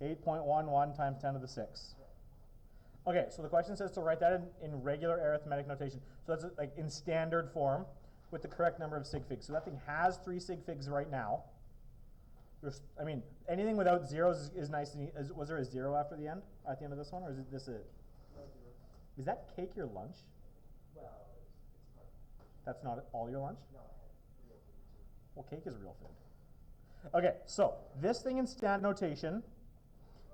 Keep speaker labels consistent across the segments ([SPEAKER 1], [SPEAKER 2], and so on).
[SPEAKER 1] 8.11 times 10 to the 6. Okay, so the question says to write that in regular arithmetic notation. So that's like in standard form with the correct number of sig figs. So that thing has 3 sig figs right now. I mean, anything without zeros is nice and easy. Was there a 0 after the end, at the end of this one, or is it this it?
[SPEAKER 2] No zero.
[SPEAKER 1] Is that cake your lunch?
[SPEAKER 2] Well, it's part.
[SPEAKER 1] That's not all your lunch?
[SPEAKER 2] No, I had real food too.
[SPEAKER 1] Well, cake is real food. Okay, so this thing in standard notation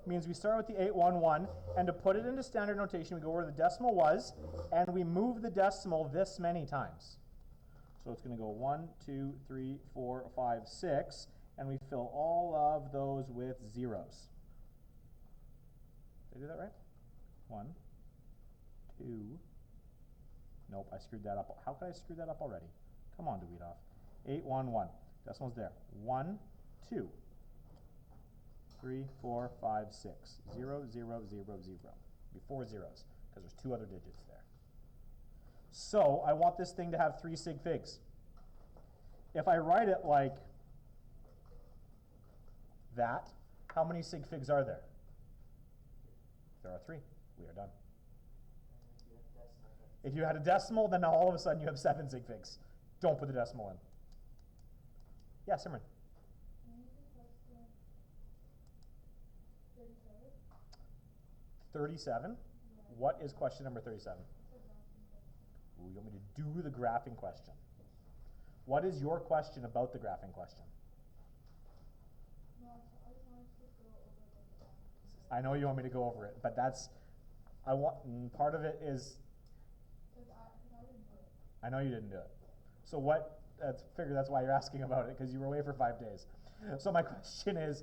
[SPEAKER 1] means we start with the 811, and to put it into standard notation, we go where the decimal was, and we move the decimal this many times. So it's going to go 1, 2, 3, 4, 5, 6, and we fill all of those with zeros. Did I do that right? 1, 2. Nope, I screwed that up. How could I screw that up already? Come on, Dawidoff. 811. Decimal's there. 1, 2, 3, 4, 5, 6. 0, 0, 0, 0. Before zeros, because there's 2 other digits there. So I want this thing to have 3 sig figs. If I write it like that, how many sig figs are there? There are 3. We are done. If you had a decimal, then now all of a sudden you have 7 sig figs. Don't put the decimal in. Yeah, Simran. 37? What is question number 37? Ooh, you want me to do the graphing question. What is your question about the graphing question? I know you want me to go over it, but part of it is, I know you didn't do it. So figure that's why you're asking about it, because you were away for 5 days. So my question is,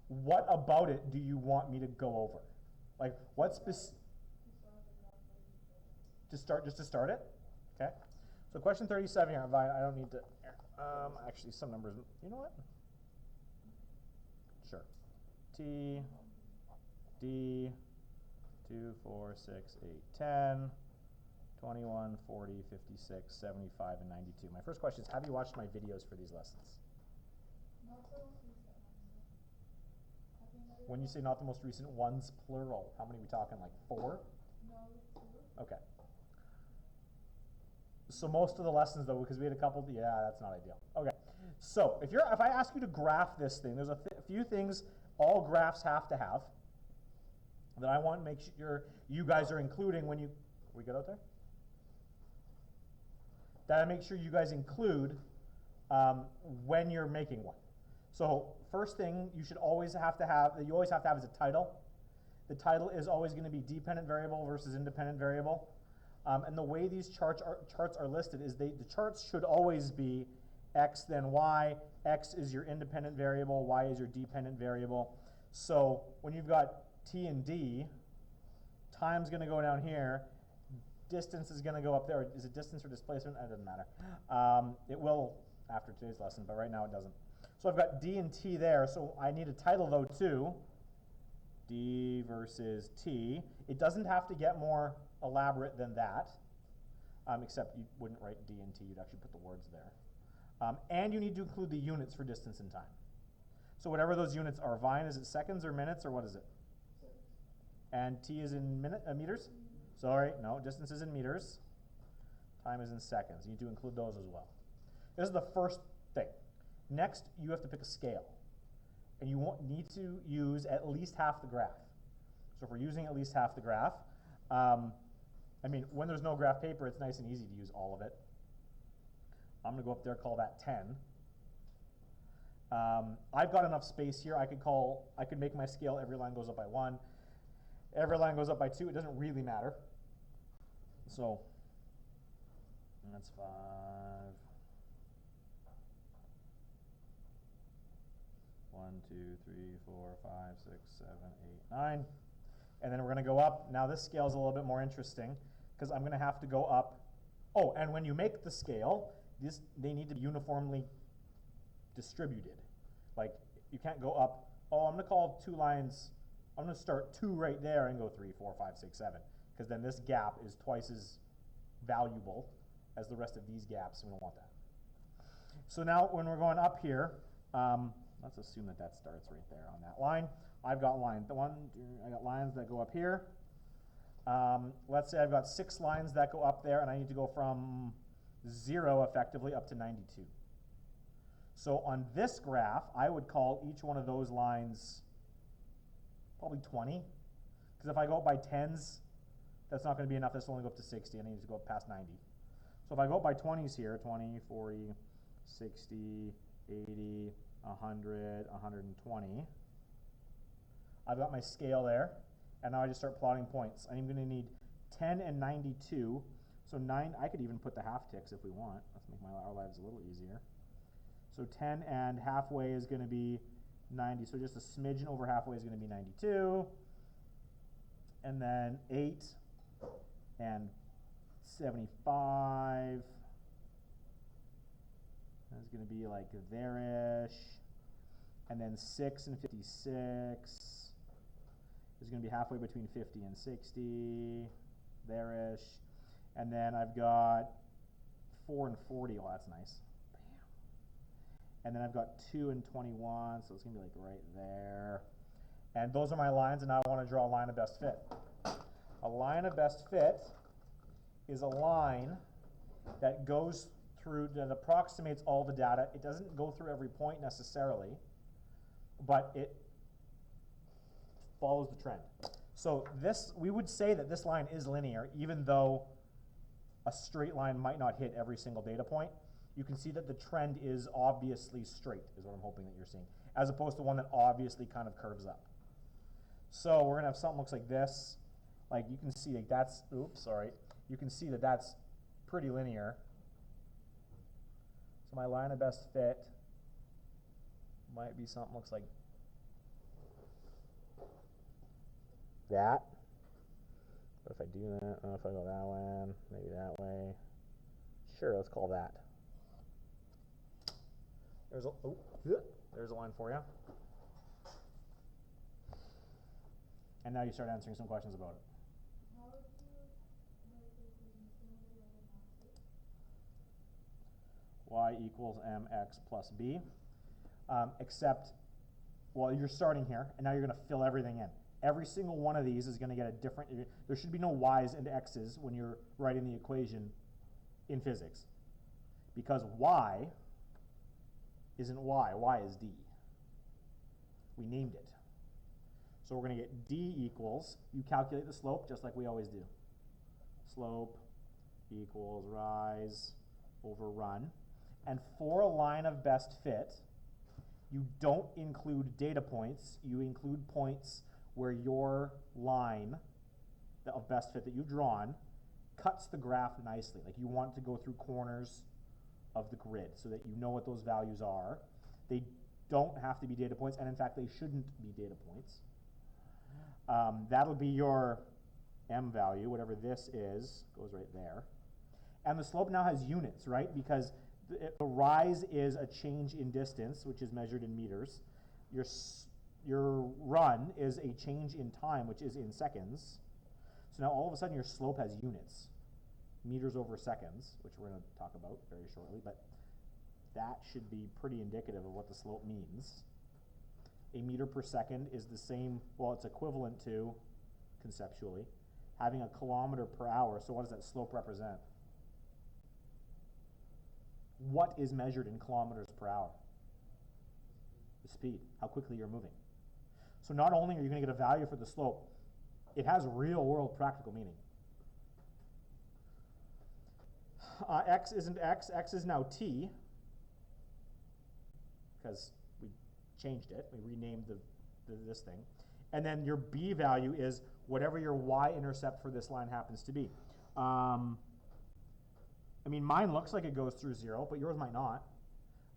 [SPEAKER 1] what about it do you want me to go over? Like, what's just to start it? Okay. So question 37 here. I don't need to. Actually, some numbers. You know what? Sure. T, D, 2, 4, 6, 8, 10, 21, 40, 56, 75, and 92. My first question is, have you watched my videos for these lessons? When you say not the most recent ones, plural, how many are we talking, like 4?
[SPEAKER 3] No, 2.
[SPEAKER 1] Okay. So most of the lessons, though, because we had a couple, that's not ideal. Okay. So if I ask you to graph this thing, there's a few things all graphs have to have that I want to make sure you guys are including when you, we good out there? That I make sure you guys include when you're making one. So first thing you should always have to have, that you always have to have is a title. The title is always going to be dependent variable versus independent variable. And the way these charts are listed is the charts should always be x then y. X is your independent variable, y is your dependent variable. So when you've got t and d, time's going to go down here, distance is going to go up there. Is it distance or displacement? It doesn't matter. It will after today's lesson, but right now it doesn't. So I've got d and t there, so I need a title though too. D versus t. It doesn't have to get more elaborate than that, except you wouldn't write d and t, you'd actually put the words there. And you need to include the units for distance and time. So whatever those units are, Vine, is it seconds or minutes or what is it?
[SPEAKER 2] Seconds.
[SPEAKER 1] And t is in meters? Sorry, no, distance is in meters. Time is in seconds. You need to include those as well. This is the first thing. Next, you have to pick a scale. And you need to use at least half the graph. So if we're using at least half the graph, when there's no graph paper, it's nice and easy to use all of it. I'm going to go up there, call that 10. I've got enough space here. I could make my scale, every line goes up by 1. Every line goes up by 2. It doesn't really matter. So that's 5. 1, 2, 3, 4, 5, 6, 7, 8, 9. And then we're going to go up. Now this scale is a little bit more interesting because I'm going to have to go up. Oh, and when you make the scale, they need to be uniformly distributed. Like you can't go up, I'm going to call 2 lines, I'm going to start 2 right there and go 3, 4, 5, 6, 7. Because then this gap is twice as valuable as the rest of these gaps, and we don't want that. So now when we're going up here, let's assume that starts right there on that line. I've got I got lines that go up here. Let's say I've got 6 lines that go up there, and I need to go from 0 effectively up to 92. So on this graph, I would call each one of those lines probably 20, because if I go up by 10s, that's not going to be enough. This will only go up to 60, and I need to go up past 90. So if I go up by 20s here, 20, 40, 60, 80, 100, 120, I've got my scale there, and now I just start plotting points. I'm going to need 10 and 92, so 9, I could even put the half ticks if we want. Let's make our lives a little easier. So 10 and halfway is going to be 90, so just a smidgen over halfway is going to be 92. And then 8 and 75 is going to be like there-ish. And then 6 and 56 is going to be halfway between 50 and 60, there-ish. And then I've got 4 and 40, well that's nice. And then I've got 2 and 21, so it's going to be like right there. And those are my lines, and now I want to draw a line of best fit. A line of best fit is a line that goes through, that approximates all the data. It doesn't go through every point necessarily, but it follows the trend. So this, we would say that this line is linear, even though a straight line might not hit every single data point. You can see that the trend is obviously straight, is what I'm hoping that you're seeing, as opposed to one that obviously kind of curves up. So we're going to have something that looks like this. Like you can see like that's, oops, sorry. You can see that that's pretty linear. So my line of best fit might be something that looks like that. But if I do that, I don't know if I go that way, maybe that way. Sure, let's call that. There's a line for you. And now you start answering some questions about it.
[SPEAKER 3] How would you write the equation similarly like an
[SPEAKER 1] Y equals mx plus b, except, well, you're starting here, and now you're going to fill everything in. Every single one of these is going to get a different, there should be no y's and x's when you're writing the equation in physics, because y isn't y is d. We named it. So we're going to get d equals, you calculate the slope just like we always do. Slope equals rise over run. And for a line of best fit, you don't include data points, you include points where your line of best fit that you've drawn cuts the graph nicely. Like you want to go through corners of the grid so that you know what those values are. They don't have to be data points, and in fact they shouldn't be data points. That'll be your m value, whatever this is, goes right there. And the slope now has units, right? Because the rise is a change in distance, which is measured in meters. Your run is a change in time, which is in seconds. So now all of a sudden your slope has units, meters over seconds, which we're going to talk about very shortly, but that should be pretty indicative of what the slope means. A meter per second is the same, well, it's equivalent to, conceptually, having a kilometer per hour. So what does that slope represent? What is measured in kilometers per hour? The speed, how quickly you're moving. So not only are you going to get a value for the slope, it has real world practical meaning. X isn't x, x is now t, because we changed it, we renamed this thing. And then your b value is whatever your y-intercept for this line happens to be. I mean, mine looks like it goes through 0, but yours might not.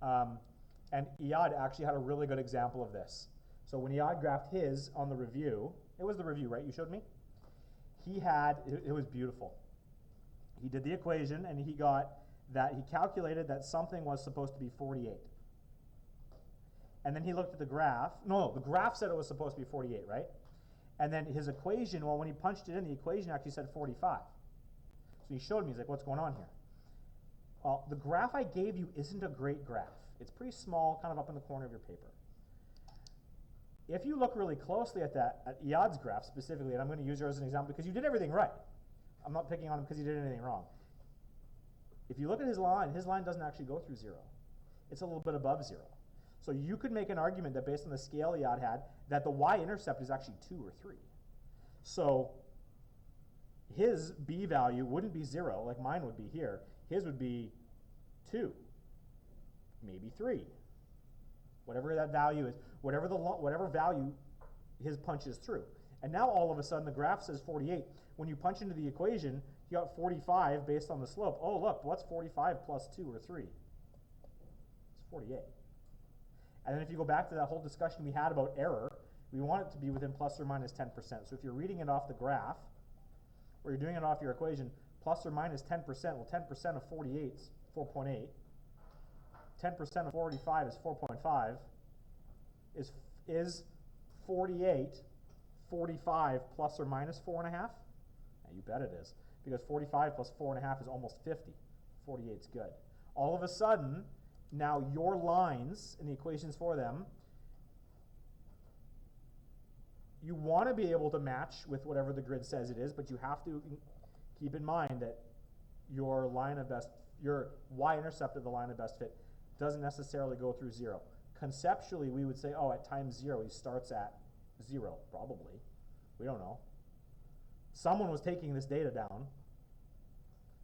[SPEAKER 1] And Iyad actually had a really good example of this. So when Iyad graphed his on the review, it was the review, right? You showed me? He had, it was beautiful. He did the equation, and he got that, he calculated that something was supposed to be 48. And then he looked at the graph. No, the graph said it was supposed to be 48, right? And then his equation, well, when he punched it in, the equation actually said 45. So he showed me, he's like, what's going on here? Well, the graph I gave you isn't a great graph. It's pretty small, kind of up in the corner of your paper. If you look really closely at that, at Iyad's graph specifically, and I'm going to use yours as an example because you did everything right. I'm not picking on him because he did anything wrong. If you look at his line doesn't actually go through 0. It's a little bit above 0. So you could make an argument that based on the scale Iyad had, that the y-intercept is actually 2 or 3. So his b value wouldn't be 0 like mine would be here. His would be 2, maybe 3. Whatever that value is, whatever value his punches through. And now all of a sudden the graph says 48. When you punch into the equation, you got 45 based on the slope. Oh, look, what's 45 plus 2 or 3? It's 48. And then if you go back to that whole discussion we had about error, we want it to be within plus or minus 10%. So if you're reading it off the graph, or you're doing it off your equation, plus or minus 10%, well, 10% of 48 is 4.8. 10% of 45 is 4.5. Is 48 45 plus or minus 4.5? Yeah, you bet it is. Because 45 plus 4.5 is almost 50. 48's good. All of a sudden, now your lines and the equations for them, you want to be able to match with whatever the grid says it is, but you have to keep in mind that your y-intercept of the line of best fit doesn't necessarily go through 0. Conceptually, we would say, oh, at time 0, he starts at 0, probably. We don't know. Someone was taking this data down,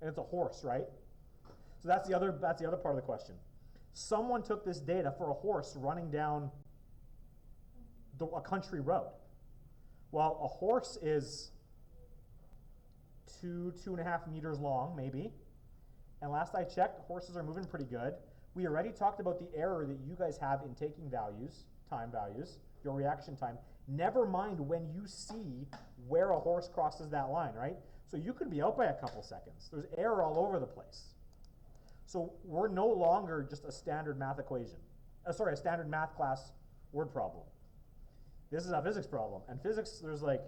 [SPEAKER 1] and it's a horse, right? So that's the other part of the question. Someone took this data for a horse running down a country road. Well, a horse is 2.5 meters long, maybe. And last I checked, horses are moving pretty good. We already talked about the error that you guys have in taking values, time values, your reaction time. Never mind when you see where a horse crosses that line, right? So you could be out by a couple seconds. There's error all over the place. So we're no longer just a standard math equation. A standard math class word problem. This is a physics problem. And physics, there's like,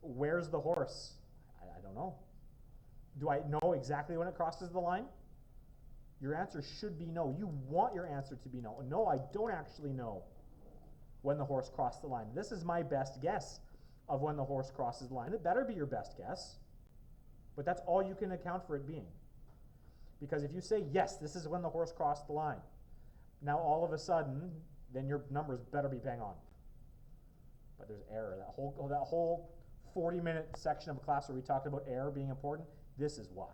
[SPEAKER 1] where's the horse? I don't know. Do I know exactly when it crosses the line? Your answer should be no. You want your answer to be no. No, I don't actually know when the horse crossed the line. This is my best guess of when the horse crosses the line. It better be your best guess, but that's all you can account for it being. Because if you say, yes, this is when the horse crossed the line, now all of a sudden, then your numbers better be bang on. But there's error. That whole 40-minute section of a class where we talked about error being important, this is why.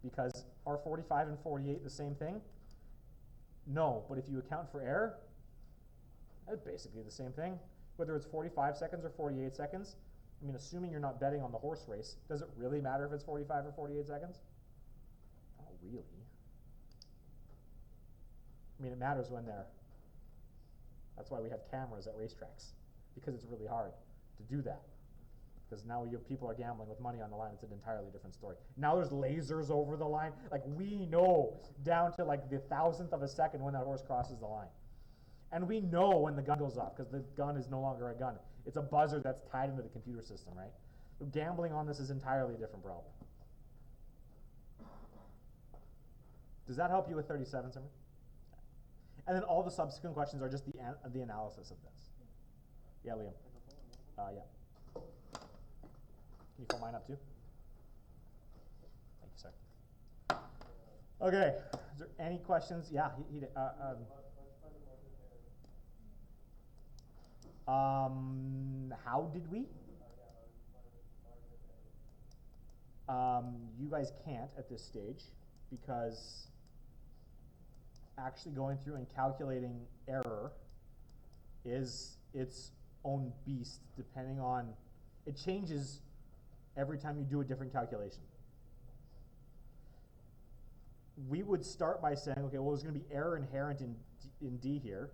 [SPEAKER 1] Because are 45 and 48 the same thing? No, but if you account for error, that's basically the same thing. Whether it's 45 seconds or 48 seconds, I mean, assuming you're not betting on the horse race, does it really matter if it's 45 or 48 seconds? Not really. I mean, it matters when they're... That's why we have cameras at racetracks, because it's really hard to do that. Because now people are gambling with money on the line. It's an entirely different story. Now there's lasers over the line. Like, we know down to like the thousandth of a second when that horse crosses the line. And we know when the gun goes off, because the gun is no longer a gun. It's a buzzer that's tied into the computer system, right? So gambling on this is entirely a different problem. Does that help you with 37, Simran? And then all the subsequent questions are just the analysis of this. Yeah, Liam. Yeah. Can you pull mine up too? Thank you, sir. Okay. Is there any questions? Yeah, he did. How did we? You guys can't at this stage because actually going through and calculating error is its own beast, depending on, it changes every time you do a different calculation. We would start by saying, okay, well, there's going to be error inherent in D here.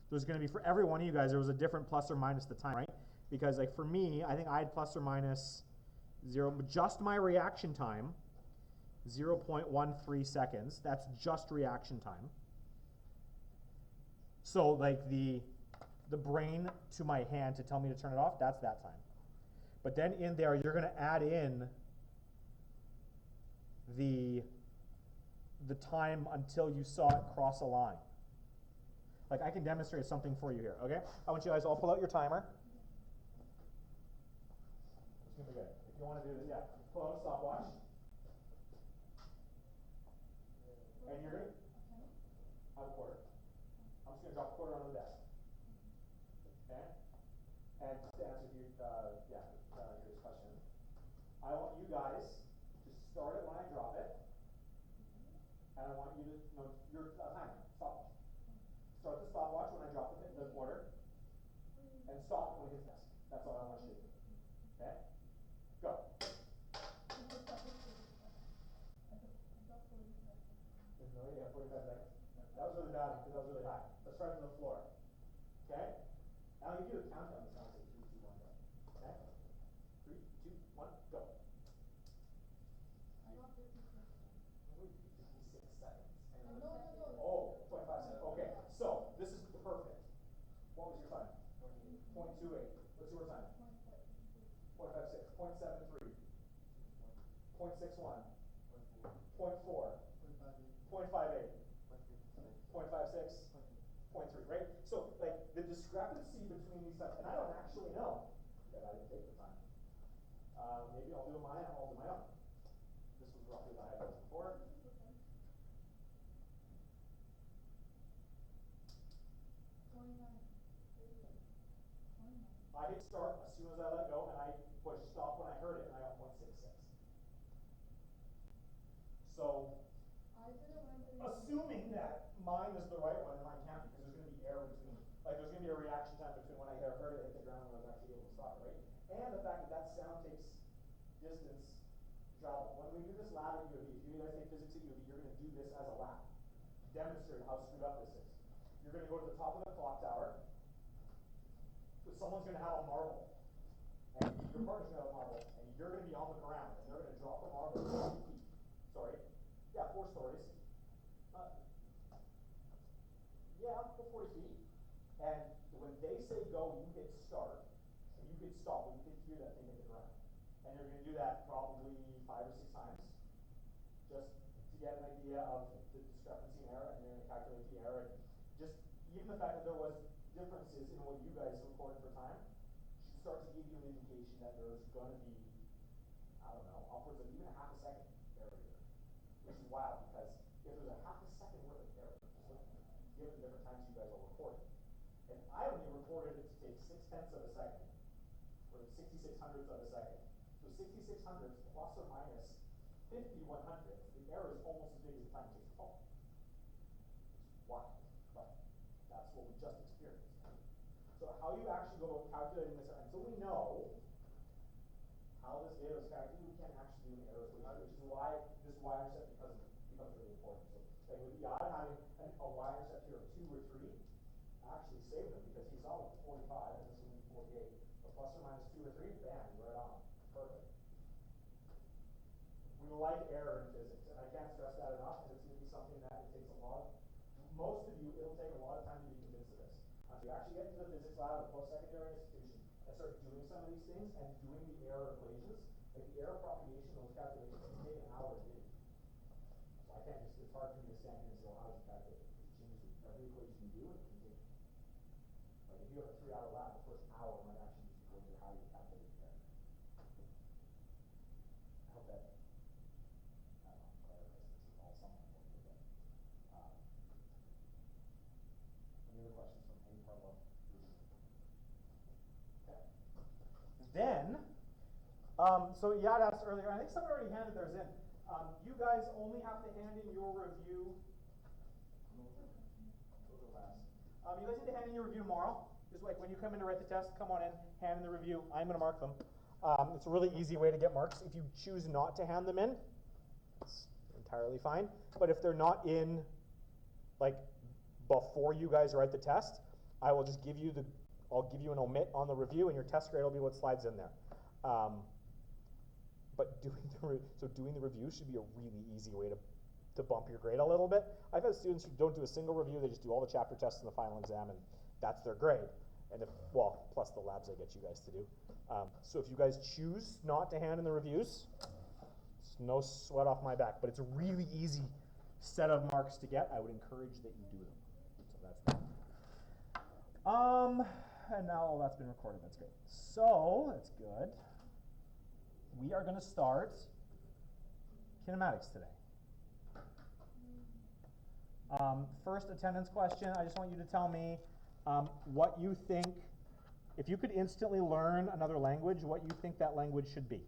[SPEAKER 1] There's going to be, for every one of you guys, there was a different plus or minus the time, right? Because like for me, I think I had plus or minus 0, but just my reaction time, 0.13 seconds. That's just reaction time. So like the brain to my hand to tell me to turn it off, that's that time. But then in there, you're going to add in the time until you saw it cross a line. Like, I can demonstrate something for you here, okay? I want you guys all pull out your timer. It's gonna be good. If you wanna do this, yeah, pull out a stopwatch. And you're gonna, have a quarter. I'm just gonna drop a quarter on the desk. Okay? And to answer your, your question, I want you guys to start it when I drop it. And I want you to, no, your timer, stopwatch. Start the stopwatch when I drop the quarter. And stop when it hits desk. That's all I want you to do. Okay? Go. There's no, yeah, 45 seconds. That was really bad because that was really high. Let's start from the floor. Okay? Now you do a countdown. This sounds like 3, 2, 1, go. Okay? 3, 2, 1, go.
[SPEAKER 3] I got 56.
[SPEAKER 2] 56 seconds.
[SPEAKER 3] No.
[SPEAKER 1] Oh, 25 seconds. Okay, so this is perfect. What was your time? 0.28. What's your time? 0.56. 0.73. 0.61. 0.4. 0.58. 0.56. 0.3, right? So, like, the discrepancy between these times, and I don't actually know that I didn't take the time. Maybe I'll do my own. This was roughly what I had done before. I hit start as soon as I let go, and I pushed stop when I heard it, and I got 0.66. So, assuming that mine is the right one, and mine can't be, because there's going to be error between, like there's going to be a reaction time between when I heard it hit the ground and I was actually able to stop it, right? And the fact that that sound takes distance to travel. When we do this lab at U of E, if you guys take physics at U of E, you're going to do this as a lab. Demonstrate how screwed up this is. You're going to go to the top of the clock tower, so someone's going to have a marble, and your partner's going to have a marble, and you're going to be on the ground, and they're going to drop the marble 40 feet. Sorry. Yeah, 4 stories. Yeah, go 40 feet. And when they say go, you hit start, and you hit stop, and you can hear that thing hit the ground. And you're going to do that probably 5 or 6 times, just to get an idea of the discrepancy in error, and you're going to calculate the error. And just even the fact that there was differences in what you guys recorded for time should start to give you an indication that there's going to be, I don't know, upwards of even a half a second error here. Which is wild, because if there's a half a second worth of error, given the different times you guys are recording, and I only recorded it to take 6/10 of a second, or 66 hundredths of a second. So 66 hundredths plus or minus 51 hundredths, the error is almost as big as the time it takes to fall. It's wild, but that's what we just experienced. So how you actually go about calculating this, until we know how this data is calculated, we can't actually do an error equation, which is why this y-intercept becomes really important. So like with Yad having a y-intercept here of 2 or 3, I actually saved him because he saw it 45 and this will be 48. But plus or minus 2 or 3, bam, right on. Perfect. We like error in physics, and I can't stress that enough, and it's going to be something that it takes a lot of, most of you, it'll take a lot of time to be convinced of this. If you actually get into the physics lab at a post-secondary institution and start doing some of these things and doing the error equations, like the error propagation, those calculations can take an hour to do. So I can't just, it's hard for me to stand here and say, well, how did you calculate it? It changes every equation you do, and it can take, like if you have a 3-hour lab, the first hour might actually just be going through how you calculate the error. I hope that, I don't know, clarifies this at all somewhat for you, but, any other questions from any part of okay. Then, so Yad asked earlier, I think someone already handed theirs in. You guys only have to hand in your review. Those are last. You guys need to hand in your review tomorrow. Just like when you come in to write the test, come on in, hand in the review. I'm going to mark them. It's a really easy way to get marks. If you choose not to hand them in, it's entirely fine. But if they're not in, like, before you guys write the test, I will just give you I'll give you an omit on the review, and your test grade will be what slides in there. But doing the review should be a really easy way to bump your grade a little bit. I've had students who don't do a single review, they just do all the chapter tests in the final exam, and that's their grade. And plus the labs I get you guys to do. So if you guys choose not to hand in the reviews, it's no sweat off my back, but it's a really easy set of marks to get. I would encourage that you do them. So that's that. And now all that's been recorded, that's great. So, that's good. We are going to start kinematics today. First attendance question, I just want you to tell me what you think, if you could instantly learn another language, what you think that language should be.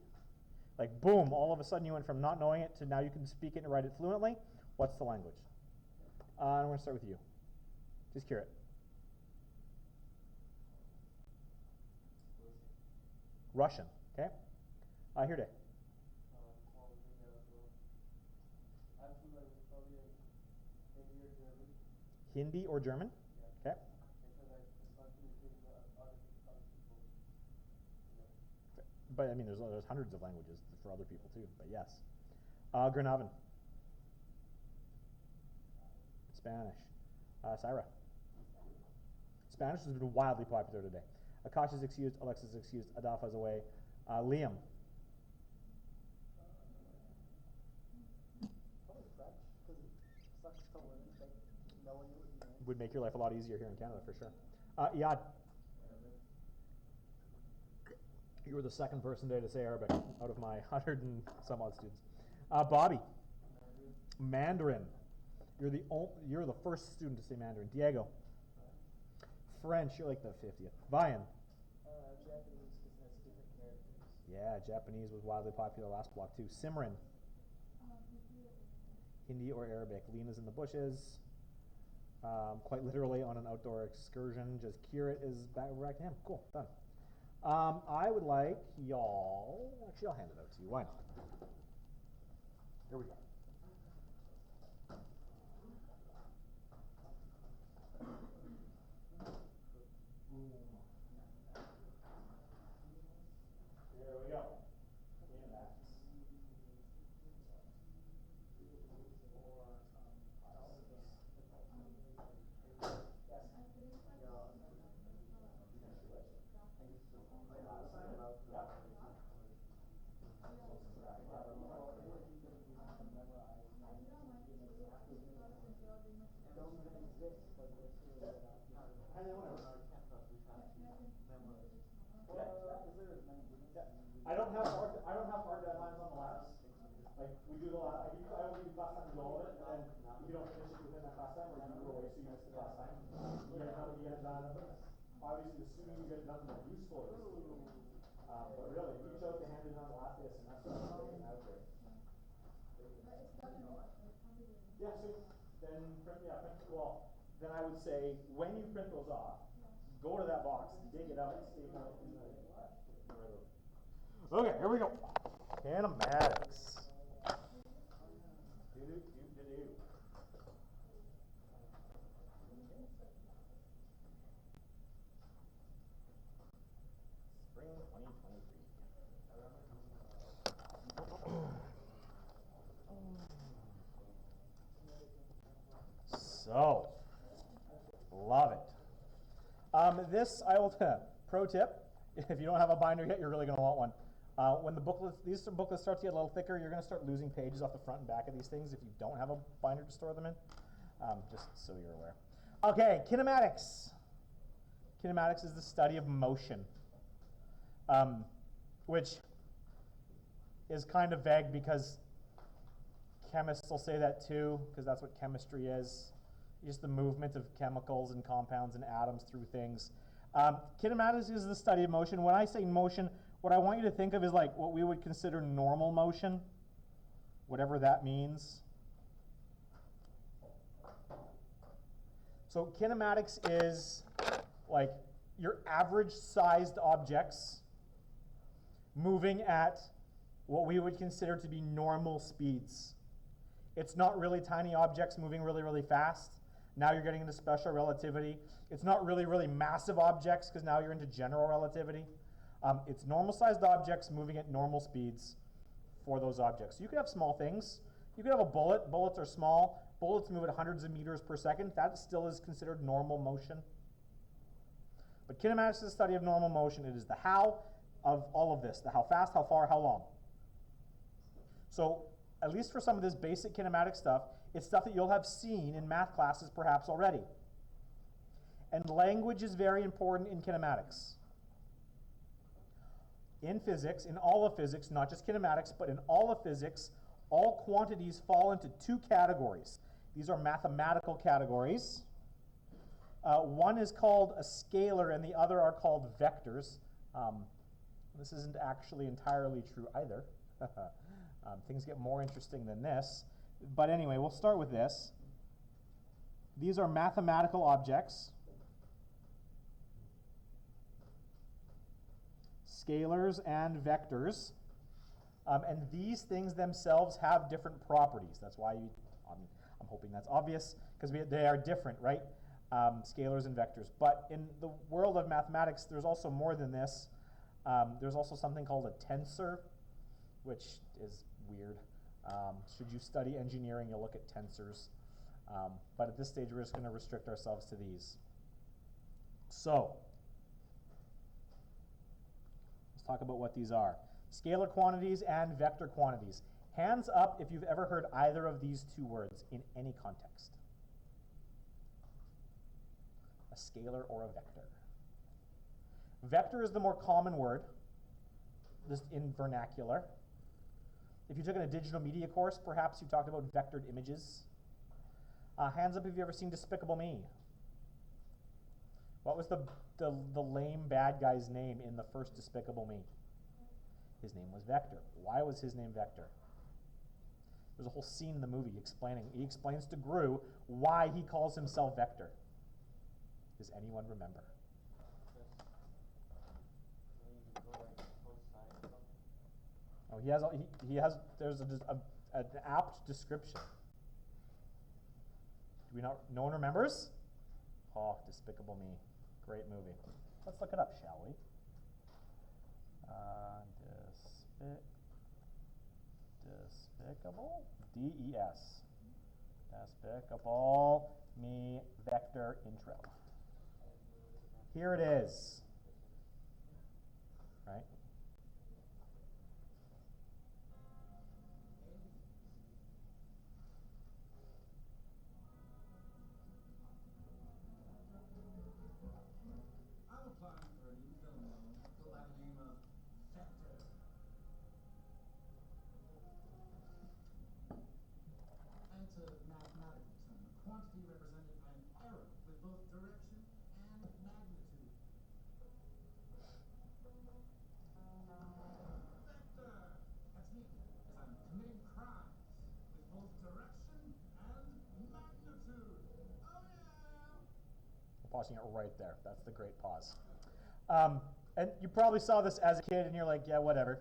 [SPEAKER 1] Like boom, all of a sudden you went from not knowing it to now you can speak it and write it fluently. What's the language? I'm going to start with you. Just hear it. Russian, okay? Here day. Hindi or German? Okay. But I mean, there's hundreds of languages for other people too. But yes, Granavan. Spanish. Syra. Spanish has been wildly popular today. Akasha's excused. Alexa's excused. Adafa's away. Liam.
[SPEAKER 2] Probably French, because it sucks to learn, but knowing it would be nice.
[SPEAKER 1] Would make your life a lot easier here in Canada for sure. Iyad. You were the second person today to say Arabic out of my 100 and some odd students. Bobby. Mandarin. You're the first student to say Mandarin. Diego. French. You're like the 50th. Vian.
[SPEAKER 2] Japanese, because it has different characters.
[SPEAKER 1] Yeah, Japanese was wildly popular last block too. Simran. Hindi or Arabic. Lena's in the bushes. Quite literally on an outdoor excursion. Just Kirit is back to him. Cool, done. I would like y'all, actually I'll hand it out to you, why not? Here we go. Here we go. I don't have hard deadlines on the labs. Like we do the lab, I will give you class time to do all of it, and then if you don't finish it within that class time, or you go away so you miss the class time, you get it done. Obviously, the sooner you get it done, the more useful it is. But really, if you chose to hand it on the last day of semester, that would great. Yeah, so then print. Well, then I would say when you print those off, go to that box, dig it out, staple it in the. Okay, here we go. Kinematics. Spring 2023. So, love it. This I will pro tip. If you don't have a binder yet, you're really going to want one. When these booklets start to get a little thicker, you're going to start losing pages off the front and back of these things if you don't have a binder to store them in, just so you're aware. Okay, kinematics. Kinematics is the study of motion, which is kind of vague because chemists will say that too, because that's what chemistry is, just the movement of chemicals and compounds and atoms through things. Kinematics is the study of motion. When I say motion, what I want you to think of is like what we would consider normal motion, whatever that means. So kinematics is like your average sized objects moving at what we would consider to be normal speeds. It's not really tiny objects moving really, really fast. Now you're getting into special relativity. It's not really, really massive objects because now you're into general relativity. It's normal-sized objects moving at normal speeds for those objects. You could have small things. You could have a bullet. Bullets are small. Bullets move at hundreds of meters per second. That still is considered normal motion. But kinematics is the study of normal motion. It is the how of all of this. The how fast, how far, how long. So at least for some of this basic kinematic stuff, it's stuff that you'll have seen in math classes perhaps already. And language is very important in kinematics. In physics, in all of physics, not just kinematics, but in all of physics, all quantities fall into two categories. These are mathematical categories. One is called a scalar and the other are called vectors. This isn't actually entirely true either. Things get more interesting than this. But anyway, we'll start with this. These are mathematical objects. Scalars and vectors. And these things themselves have different properties. That's why I'm hoping that's obvious, because they are different, right? Scalars and vectors. But in the world of mathematics, there's also more than this. There's also something called a tensor, which is weird. Should you study engineering, you'll look at tensors. But at this stage, we're just going to restrict ourselves to these. So, let's talk about what these are. Scalar quantities and vector quantities. Hands up if you've ever heard either of these two words in any context. A scalar or a vector. Vector is the more common word, just in vernacular. If you took a digital media course, perhaps you talked about vectored images. Hands up if you've ever seen Despicable Me. What was the lame bad guy's name in the first Despicable Me? His name was Vector. Why was his name Vector? There's a whole scene in the movie explaining. He explains to Gru why he calls himself Vector. Does anyone remember? Oh, there's an apt description. Do we not? No one remembers? Oh, Despicable Me, great movie. Let's look it up, shall we? Despicable, D-E-S. Despicable Me vector intro. Here it is. Right?
[SPEAKER 4] I'm applying for a new film loan. Go by the name of Vector. And it's a mathematical term, a quantity represented by an arrow with both direction and magnitude. Vector! That's me, as I'm committing crimes with both direction and magnitude. Oh yeah!
[SPEAKER 1] I'm pausing it right there. That's the great pause. And you probably saw this as a kid and you're like, yeah, whatever.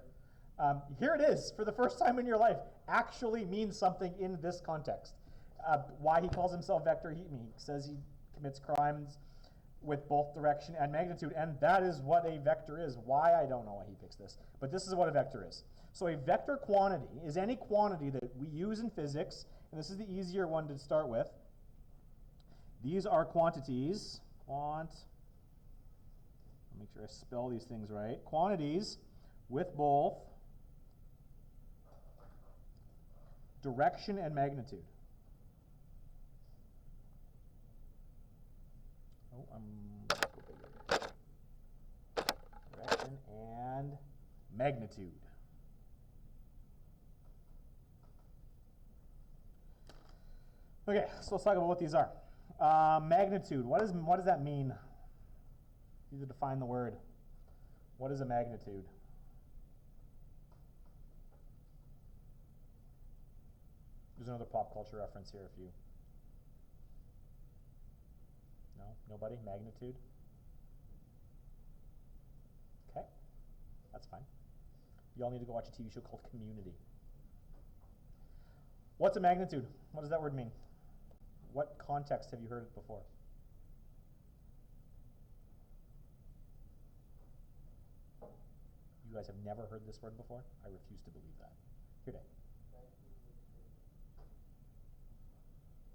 [SPEAKER 1] Here it is, for the first time in your life, actually means something in this context. Why he calls himself Vector, he says he commits crimes with both direction and magnitude, and that is what a vector is. Why, I don't know why he picks this, but this is what a vector is. So a vector quantity is any quantity that we use in physics, and this is the easier one to start with. These are quantities. I'll make sure I spell these things right. Quantities with both direction and magnitude. Direction and magnitude. Okay, so let's talk about what these are. Magnitude. What does that mean? You need to define the word. What is a magnitude? There's another pop culture reference here if you... No? Nobody? Magnitude? Okay. That's fine. You all need to go watch a TV show called Community. What's a magnitude? What does that word mean? What context have you heard it before? You guys have never heard this word before? I refuse to believe that. Here, Dave.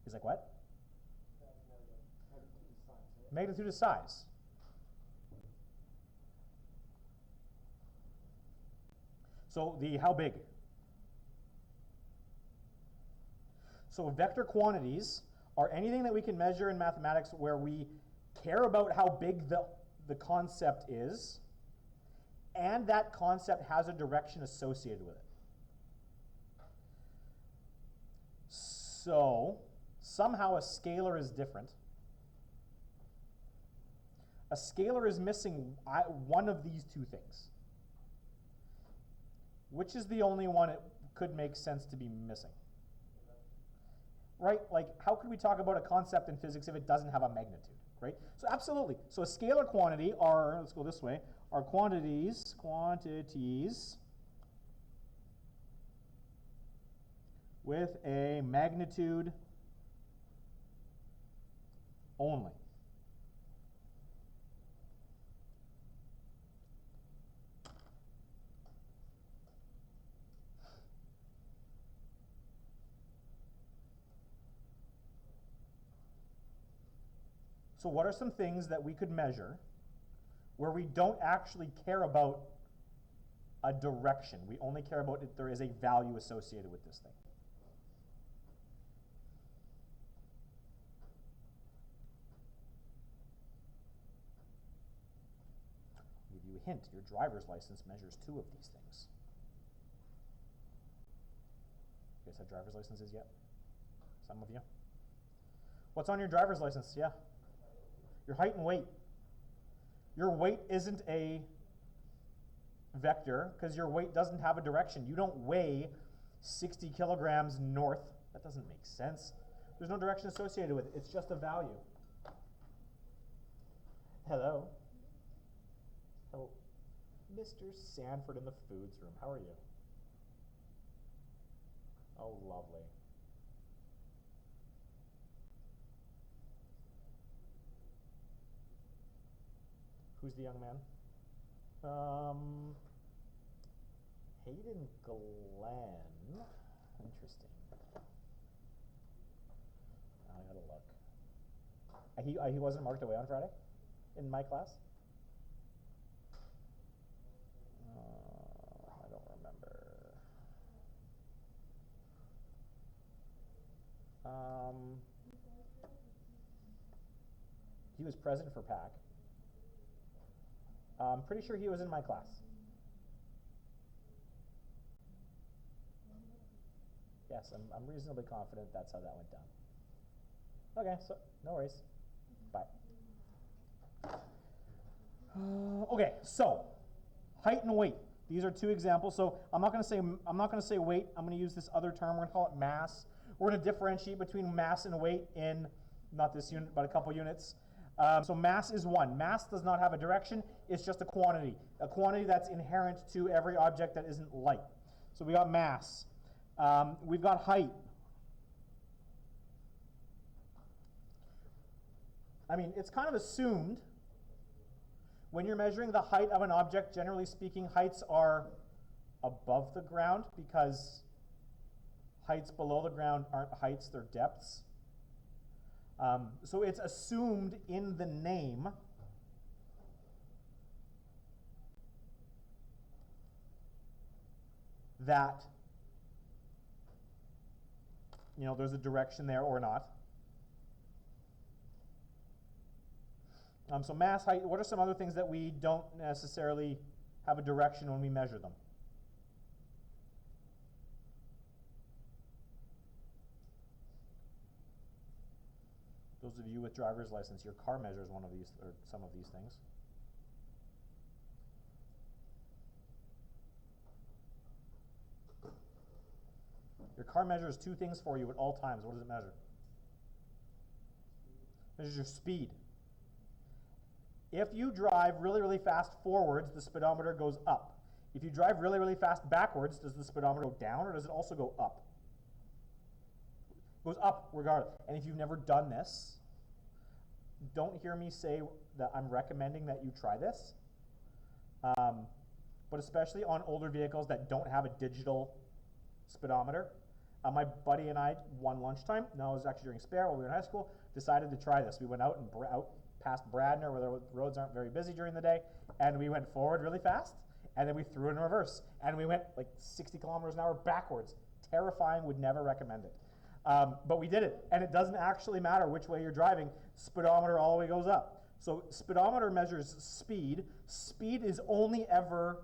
[SPEAKER 1] He's like, what? Magnitude is size. So how big? So vector quantities are anything that we can measure in mathematics where we care about how big the concept is, and that concept has a direction associated with it. So, somehow a scalar is different. A scalar is missing one of these two things. Which is the only one it could make sense to be missing? Right? Like, how could we talk about a concept in physics if it doesn't have a magnitude, right? So absolutely. So a scalar quantity are, let's go this way, are quantities with a magnitude only. So what are some things that we could measure where we don't actually care about a direction? We only care about if there is a value associated with this thing. I'll give you a hint. Your driver's license measures two of these things. You guys have driver's licenses yet? Some of you? What's on your driver's license? Yeah. Your height and weight. Your weight isn't a vector because your weight doesn't have a direction. You don't weigh 60 kilograms north. That doesn't make sense. There's no direction associated with it. It's just a value. Hello. Hello. Mr. Sanford in the foods room. How are you? Oh, lovely. Who's the young man? Hayden Glenn. Interesting. I gotta look. He wasn't marked away on Friday in my class? I don't remember. He was present for PAC. I'm pretty sure he was in my class. Yes, I'm reasonably confident that's how that went down. Okay, so no worries. Bye. Okay, so height and weight. These are two examples. So I'm not going to say weight. I'm going to use this other term. We're going to call it mass. We're going to differentiate between mass and weight in not this unit, but a couple units. So mass is one. Mass does not have a direction. It's just a quantity that's inherent to every object that isn't light. So we got mass. We've got height. I mean, it's kind of assumed when you're measuring the height of an object, generally speaking, heights are above the ground because heights below the ground aren't heights, they're depths. So it's assumed in the name that, there's a direction there or not. So mass, height, what are some other things that we don't necessarily have a direction when we measure them? Those of you with driver's license, your car measures one of these or some of these things. Your car measures two things for you at all times. What does it measure? It measures your speed. If you drive really, really fast forwards, the speedometer goes up. If you drive really, really fast backwards, does the speedometer go down or does it also go up? It goes up regardless. And if you've never done this, don't hear me say that I'm recommending that you try this. But especially on older vehicles that don't have a digital speedometer. My buddy and I, one lunchtime, no, it was actually during spare while we were in high school, decided to try this. We went out and out past Bradner where the roads aren't very busy during the day, and we went forward really fast, and then we threw it in reverse, and we went like 60 kilometers an hour backwards. Terrifying, would never recommend it. But we did it, and it doesn't actually matter which way you're driving, speedometer all the way goes up. So speedometer measures speed. Speed is only ever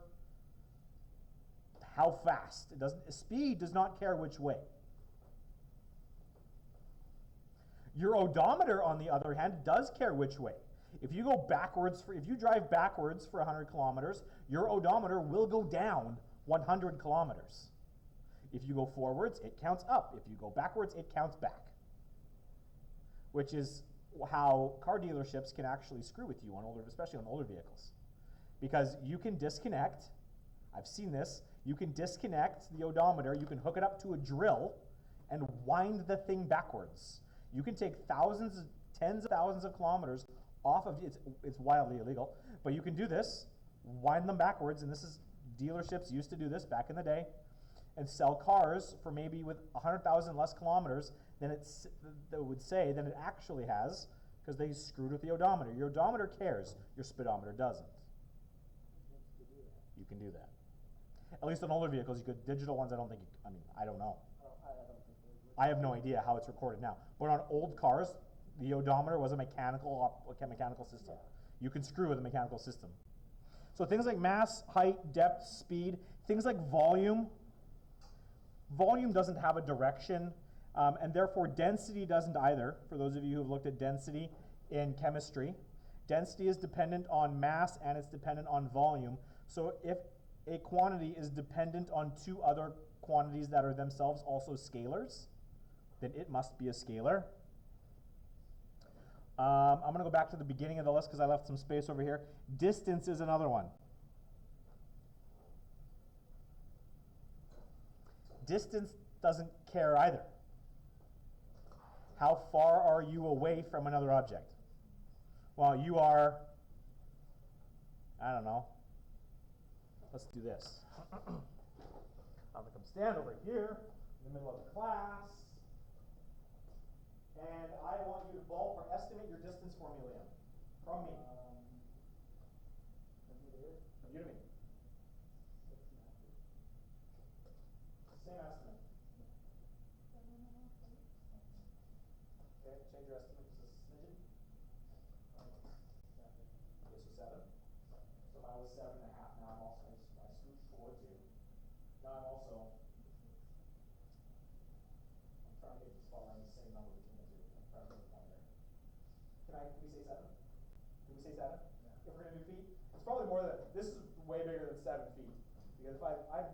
[SPEAKER 1] how fast. Speed does not care which way. Your odometer, on the other hand, does care which way. If you drive backwards for 100 kilometers, your odometer will go down 100 kilometers. If you go forwards, it counts up. If you go backwards, it counts back. Which is how car dealerships can actually screw with you especially on older vehicles. Because you can disconnect, I've seen this, you can disconnect the odometer, you can hook it up to a drill and wind the thing backwards. You can take tens of thousands of kilometers off of it's wildly illegal, but you can do this, wind them backwards, and dealerships used to do this back in the day, and sell cars for maybe with 100,000 less kilometers than it actually has, because they screwed with the odometer. Your odometer cares, your speedometer doesn't. You can do that. At least on older vehicles, digital ones, I don't know.
[SPEAKER 2] I don't think they would.
[SPEAKER 1] I have no idea how it's recorded now. But on old cars, the odometer was a mechanical system.
[SPEAKER 2] Yeah.
[SPEAKER 1] You can screw with a mechanical system. So things like mass, height, depth, speed, things like volume. Volume doesn't have a direction, and therefore density doesn't either, for those of you who have looked at density in chemistry. Density is dependent on mass and it's dependent on volume. So if a quantity is dependent on two other quantities that are themselves also scalars, then it must be a scalar. I'm going to go back to the beginning of the list because I left some space over here. Distance is another one. Distance doesn't care either. How far are you away from another object? Well, you are, I don't know. Let's do this. I'm going to come stand over here in the middle of the class. And I want you to estimate your distance for me, Liam. From me.
[SPEAKER 2] From you to here?
[SPEAKER 1] From you to me.
[SPEAKER 2] 6.5 feet.
[SPEAKER 1] Same estimate. Okay, change your estimate just a smidgen. Okay, so 7. So if I was 7.5, now I scooch towards you. Now I'm trying to get this following the same number between the two. I'm trying to make a point here. Can we say 7? Can we say 7?
[SPEAKER 2] Yeah.
[SPEAKER 1] If we're going to do feet? It's probably more than, this is way bigger than 7 feet. Because if I'm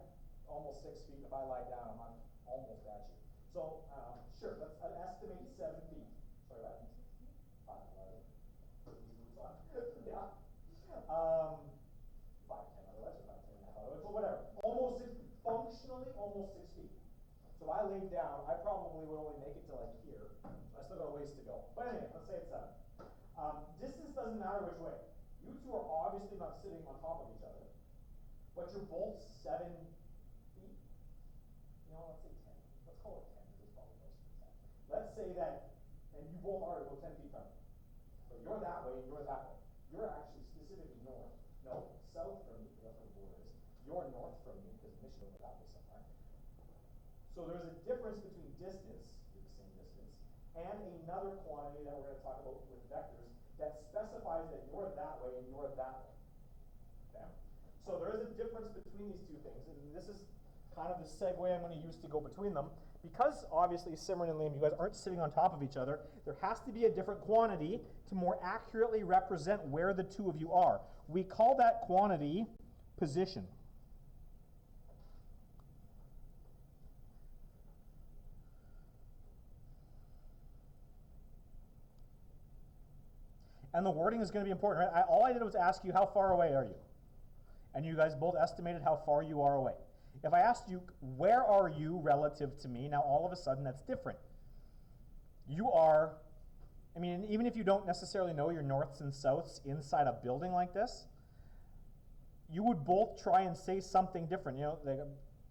[SPEAKER 1] almost 6 feet, if I lie down, I'm almost at you. So, sure, let's estimate 7 feet. Sorry, what? 5, 11. Yeah. 5, 10 otherwise, or 5, 10 and a half otherwise, but whatever. Functionally almost 6 feet. So if I laid down, I probably would only make it to like here. So I still got a ways to go. But anyway, let's say it's 7. Distance doesn't matter which way. You two are obviously not sitting on top of each other, but you're both 7 feet. Let's say 10. Let's call it 10 because it's probably closer to 10. Let's say that, and you both are about 10 feet from me. So you're that way, you're that way. You're actually specifically north. No, south from me, because that's where the border is. You're north from me, because Michigan over that way somewhere. So there's a difference between distance, you're the same distance, and another quantity that we're going to talk about with vectors that specifies that you're that way and you're that way. Okay? So there is a difference between these two things, and this is kind of the segue I'm going to use to go between them. Because obviously Simran and Liam, you guys aren't sitting on top of each other, there has to be a different quantity to more accurately represent where the two of you are. We call that quantity position. And the wording is going to be important, right? All I did was ask you, how far away are you? And you guys both estimated how far you are away. If I asked you, where are you relative to me? Now all of a sudden that's different. You are, even if you don't necessarily know your norths and souths inside a building like this, you would both try and say something different. Like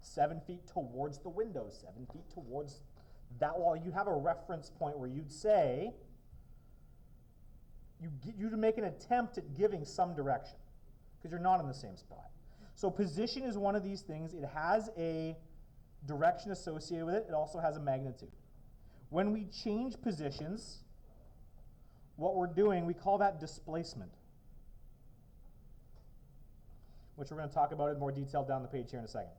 [SPEAKER 1] 7 feet towards the window, 7 feet towards that wall. You have a reference point where you'd say, you'd make an attempt at giving some direction because you're not in the same spot. So position is one of these things. It has a direction associated with it. It also has a magnitude. When we change positions, what we're doing, we call that displacement, which we're going to talk about in more detail down the page here in a second.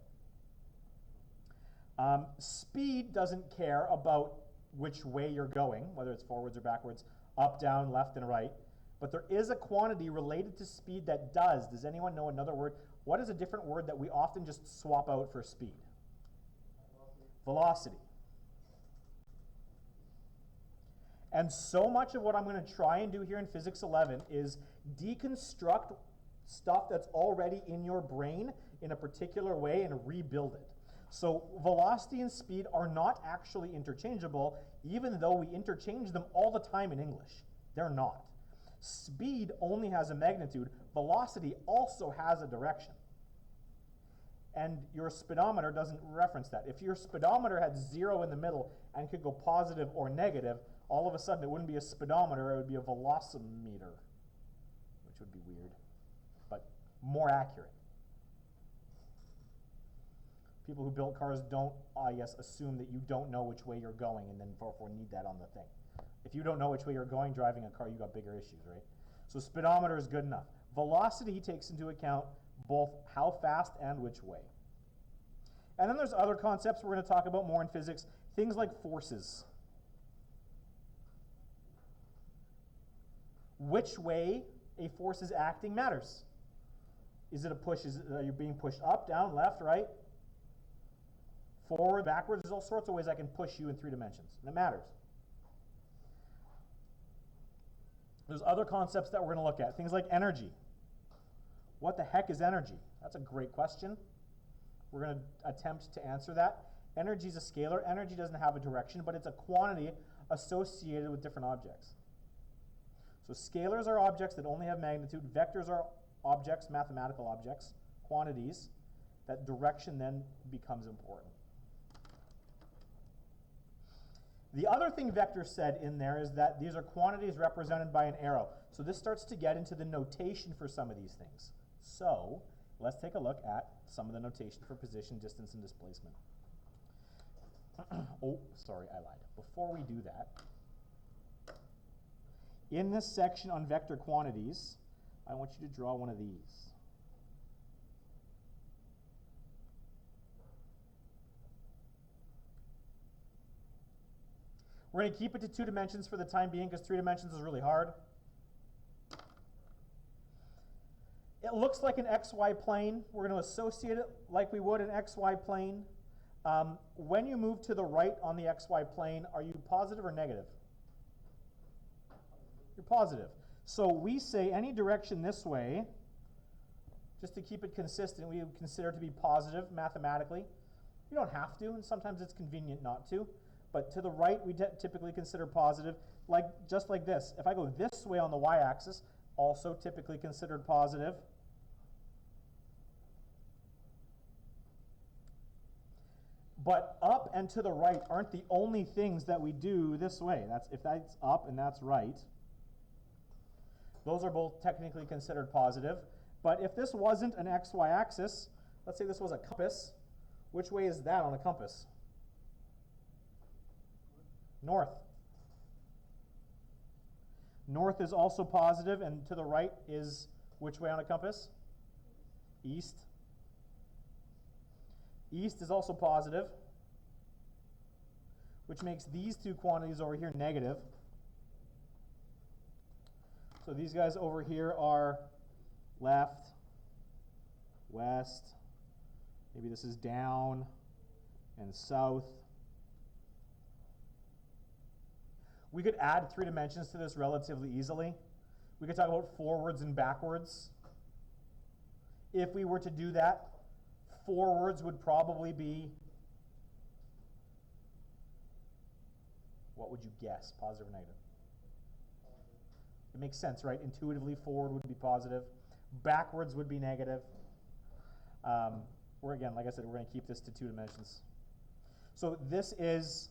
[SPEAKER 1] Speed doesn't care about which way you're going, whether it's forwards or backwards, up, down, left, and right. But there is a quantity related to speed that does. Does anyone know another word? What is a different word that we often just swap out for speed? Velocity. And so much of what I'm going to try and do here in Physics 11 is deconstruct stuff that's already in your brain in a particular way and rebuild it. So velocity and speed are not actually interchangeable, even though we interchange them all the time in English. They're not. Speed only has a magnitude. Velocity also has a direction. And your speedometer doesn't reference that. If your speedometer had 0 in the middle and could go positive or negative, all of a sudden it wouldn't be a speedometer, it would be a velocimeter, which would be weird, but more accurate. People who build cars don't, I guess, assume that you don't know which way you're going and then therefore need that on the thing. If you don't know which way you're going driving a car, you got bigger issues, right? So speedometer is good enough. Velocity takes into account both how fast and which way. And then there's other concepts we're going to talk about more in physics, things like forces. Which way a force is acting matters. Is it a push? Are you being pushed up, down, left, right? Forward, backwards? There's all sorts of ways I can push you in 3 dimensions, and it matters. There's other concepts that we're going to look at, things like energy. What the heck is energy? That's a great question. We're going to attempt to answer that. Energy is a scalar. Energy doesn't have a direction, but it's a quantity associated with different objects. So scalars are objects that only have magnitude. Vectors are objects, mathematical objects, quantities. That direction then becomes important. The other thing Vector said in there is that these are quantities represented by an arrow. So this starts to get into the notation for some of these things. So let's take a look at some of the notation for position, distance, and displacement. Oh, sorry, I lied. Before we do that, in this section on vector quantities, I want you to draw one of these. We're going to keep it to 2 dimensions for the time being because 3 dimensions is really hard. It looks like an XY plane. We're going to associate it like we would an XY plane. When you move to the right on the XY plane, are you positive or negative? You're positive. So we say any direction this way, just to keep it consistent, we would consider to be positive mathematically. You don't have to, and sometimes it's convenient not to. But to the right, we typically consider positive, just like this. If I go this way on the y-axis, also typically considered positive. But up and to the right aren't the only things that we do this way. If that's up and that's right, those are both technically considered positive. But if this wasn't an xy axis, let's say this was a compass, which way is that on a compass? North. North is also positive, and to the right is which way on a compass? East. East is also positive, which makes these 2 quantities over here negative. So these guys over here are left, west, maybe this is down, and south. We could add 3 dimensions to this relatively easily. We could talk about forwards and backwards. If we were to do that, forwards would probably be, what would you guess, positive or negative? It makes sense, right? Intuitively, forward would be positive. Backwards would be negative. Again, like I said, we're going to keep this to 2 dimensions. So this is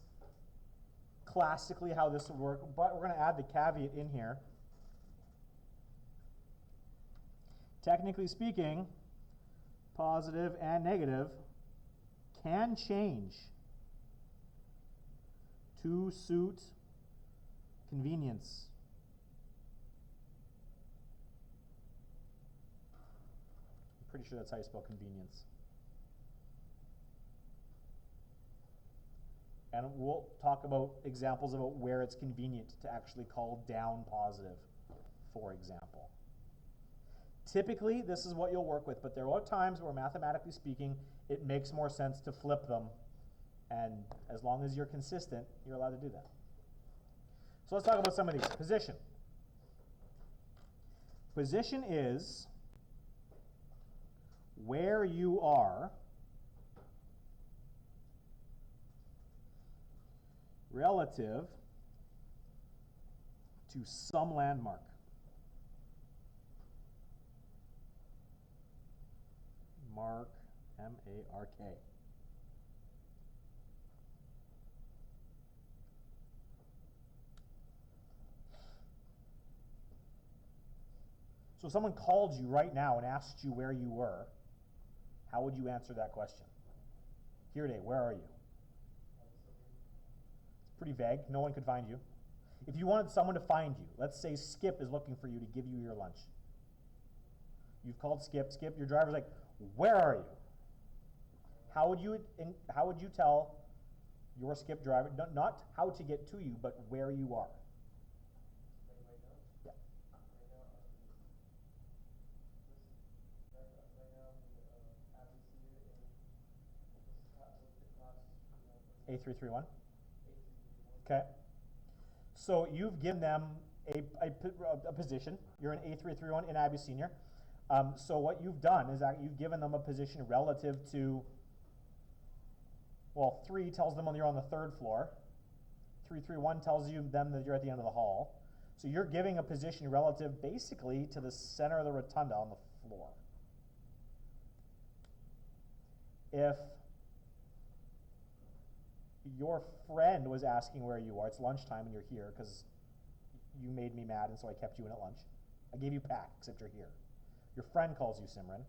[SPEAKER 1] classically how this would work, but we're going to add the caveat in here. Technically speaking, positive and negative can change to suit convenience. Pretty sure that's how you spell convenience. And we'll talk about examples about where it's convenient to actually call down positive, for example. Typically, this is what you'll work with, but there are times where, mathematically speaking, it makes more sense to flip them, and as long as you're consistent, you're allowed to do that. So let's talk about some of these. Position. Position is where you are relative to some landmark. Mark, M-A-R-K. So if someone called you right now and asked you where you were, how would you answer that question? Kiride, where are you? It's pretty vague. No one could find you. If you wanted someone to find you, let's say Skip is looking for you to give you your lunch. You've called Skip. Skip, your driver's like, where are you? How would you tell your Skip driver, not how to get to you, but where you are? Yeah. A331. Okay. So you've given them a position. You're in A331 in Abbey Senior. So what you've done is that you've given them a position relative to, well, 3 tells them when you're on the 3rd floor. 331 tells them that you're at the end of the hall. So you're giving a position relative basically to the center of the rotunda on the floor. If your friend was asking where you are, it's lunchtime and you're here because you made me mad and so I kept you in at lunch. I gave you pack, except you're here. Your friend calls you Simran.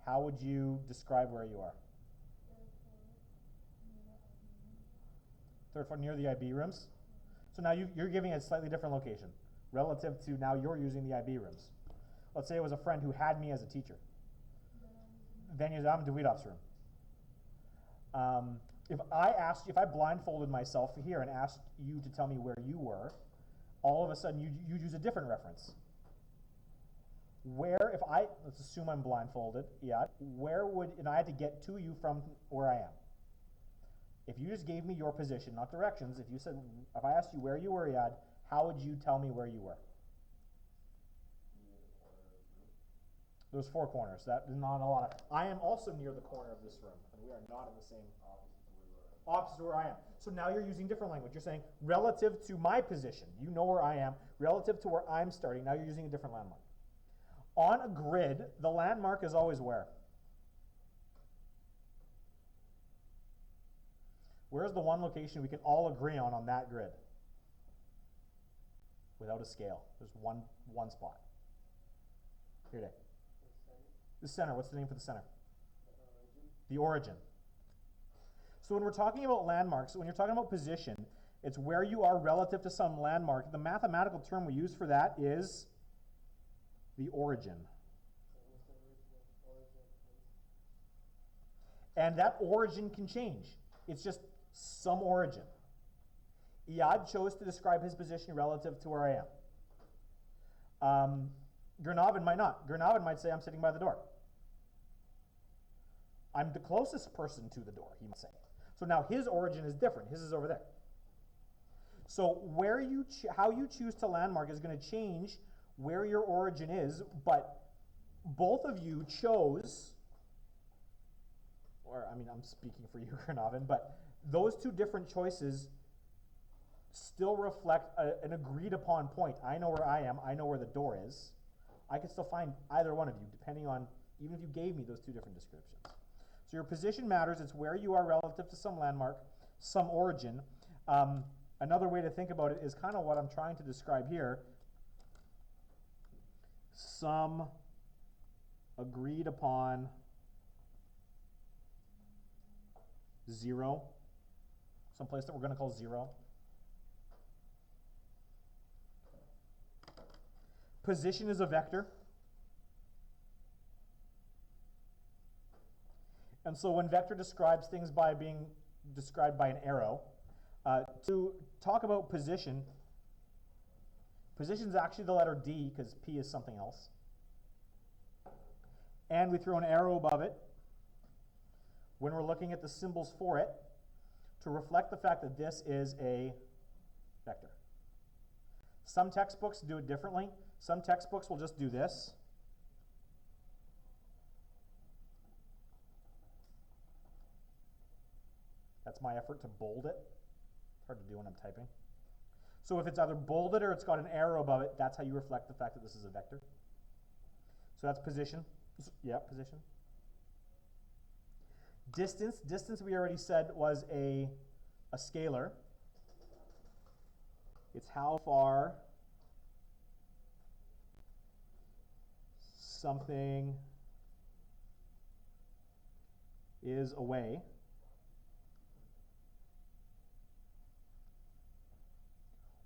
[SPEAKER 1] How would you describe where you are? Third floor near the IB rooms. So now you're giving a slightly different location relative to now you're using the IB rooms. Let's say it was a friend who had me as a teacher. Then I'm Davidov's room. If I blindfolded myself here and asked you to tell me where you were, all of a sudden you'd use a different reference. Let's assume I'm blindfolded, yeah, and I had to get to you from where I am. If you just gave me your position, not directions, if I asked you where you were, Yad, how would you tell me where you were? Those 4 corners, that is not a lot. I am also near the corner of this room, and we are not in the same opposite to where I am. So now you're using different language. You're saying relative to my position, you know where I am, relative to where I'm starting, now you're using a different landmark. On a grid, the landmark is always where? Where's the one location we can all agree on that grid? Without a scale. There's one spot. Here it is. The center. What's the name for the center? The origin. So when we're talking about landmarks, when you're talking about position, it's where you are relative to some landmark. The mathematical term we use for that is the origin. And that origin can change. It's just some origin. Iyad chose to describe his position relative to where I am. Gernavin might not. Gernavin might say, I'm sitting by the door. I'm the closest person to the door, he might say. So now his origin is different. His is over there. So how you choose to landmark is going to change where your origin is, but both of you chose, I'm speaking for you, Gernavin, but those 2 different choices still reflect an agreed upon point. I know where I am, I know where the door is. I can still find either one of you, depending on, even if you gave me those 2 different descriptions. So your position matters. It's where you are relative to some landmark, some origin. Another way to think about it is kind of what I'm trying to describe here. Some agreed upon 0, someplace that we're going to call 0. Position is a vector. And so when vector describes things by being described by an arrow, to talk about position, position is actually the letter D because P is something else. And we throw an arrow above it when we're looking at the symbols for it to reflect the fact that this is a vector. Some textbooks do it differently. Some textbooks will just do this. That's my effort to bold it. It's hard to do when I'm typing. So if it's either bolded or it's got an arrow above it, that's how you reflect the fact that this is a vector. So that's position. Yeah, position. Distance. Distance we already said was a scalar. It's how far something is away.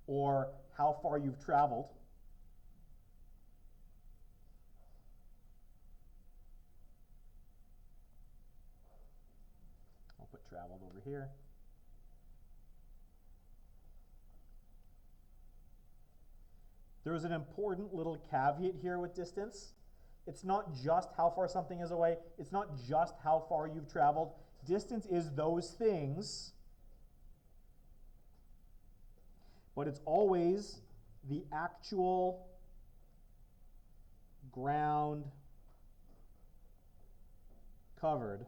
[SPEAKER 1] Or how far you've traveled. I'll put traveled over here. There's an important little caveat here with distance. It's not just how far something is away. It's not just how far you've traveled. Distance is those things, but it's always the actual ground covered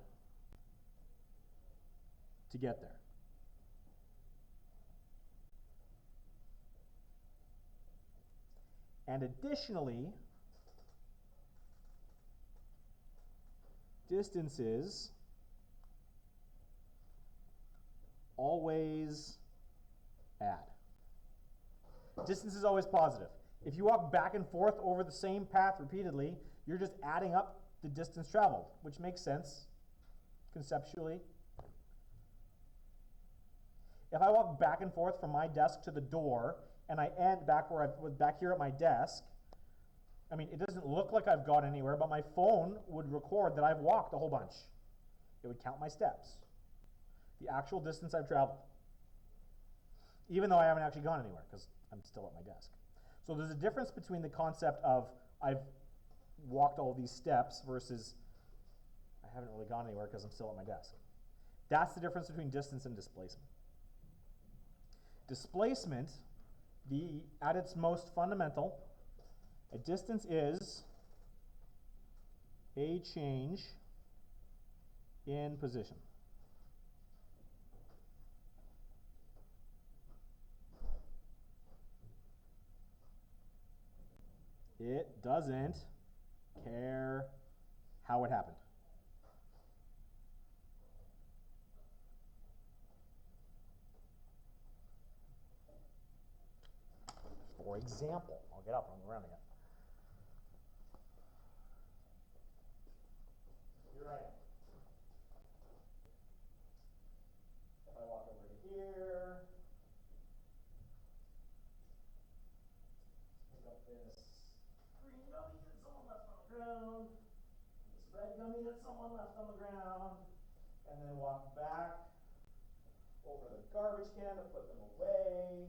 [SPEAKER 1] to get there. And additionally, distances always add. Distance is always positive. If you walk back and forth over the same path repeatedly, you're just adding up the distance traveled, which makes sense conceptually. If I walk back and forth from my desk to the door, and I end back where I was back here at my desk, I mean, it doesn't look like I've gone anywhere, but my phone would record that I've walked a whole bunch. It would count my steps, the actual distance I've traveled, even though I haven't actually gone anywhere because I'm still at my desk. So there's a difference between the concept of I've walked all these steps versus I haven't really gone anywhere because I'm still at my desk. That's the difference between distance and displacement. Displacement, at its most fundamental, a distance is a change in position. It doesn't care how it happened. For example, I'll get up and I'll go around again. Here I am. If I walk over to here, pick up this green gummy that someone left on the ground, this red gummy that someone left on the ground, and then walk back over the garbage can to put them away.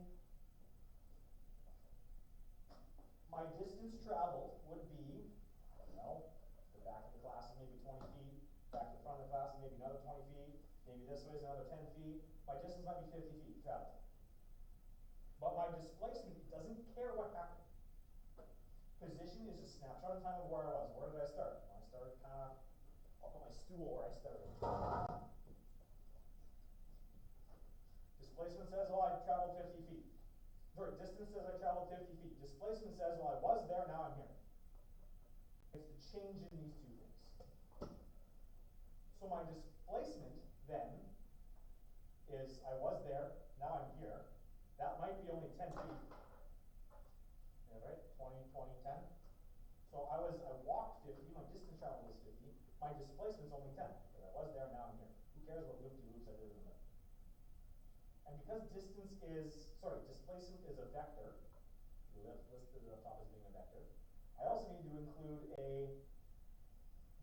[SPEAKER 1] My distance traveled would be, I don't know, the back of the class is maybe 20 feet, back to the front of the class is maybe another 20 feet, maybe this way is another 10 feet. My distance might be 50 feet traveled. But my displacement doesn't care what happened. Position is a snapshot of time of where I was. Where did I start? Well, I started kind of, I'll put my stool where I started. Displacement says, oh, I traveled 50 feet. Sorry, distance says I traveled 50 feet. Displacement says, well, I was there, now I'm here. It's the change in these two things. So my displacement then is I was there, now I'm here. That might be only 10 feet. Yeah, right? 20, 20, 10. So I walked 50, my distance traveled was 50. My displacement's only 10, because I was there, now I'm here. Who cares what loop-de-loops I did in the middle? And because displacement is a vector, listed at the top as being a vector, I also need to include a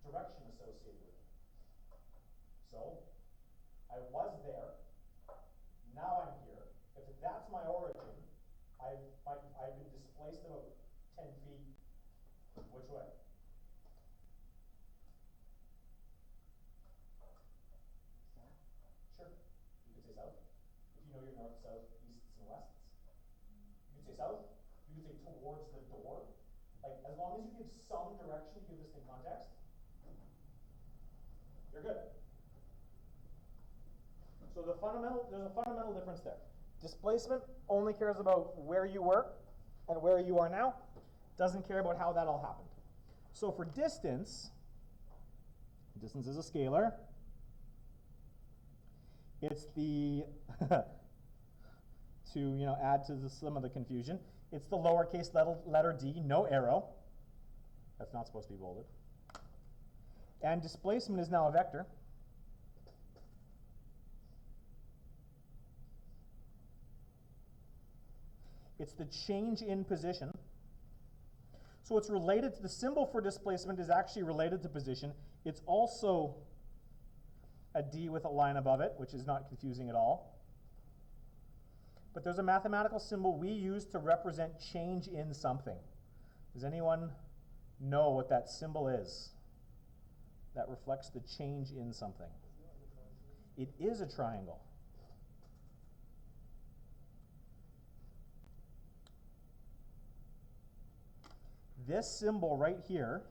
[SPEAKER 1] direction associated with it. which way? Sure. You could say south. If you know your north, south, easts, and wests. You could say south. You could say towards the door. Like, as long as you give some direction to give this thing context, you're good. So there's a fundamental difference there. Displacement only cares about where you were and where you are now. Doesn't care about how that all happened. So for distance is a scalar. It's the to add to some of the confusion. It's the lowercase letter d, no arrow. That's not supposed to be bolded. And displacement is now a vector. It's the change in position. So it's related to the symbol for displacement is actually related to position. It's also a D with a line above it, which is not confusing at all. But there's a mathematical symbol we use to represent change in something. Does anyone know what that symbol is that reflects the change in something? It is a triangle. This symbol right here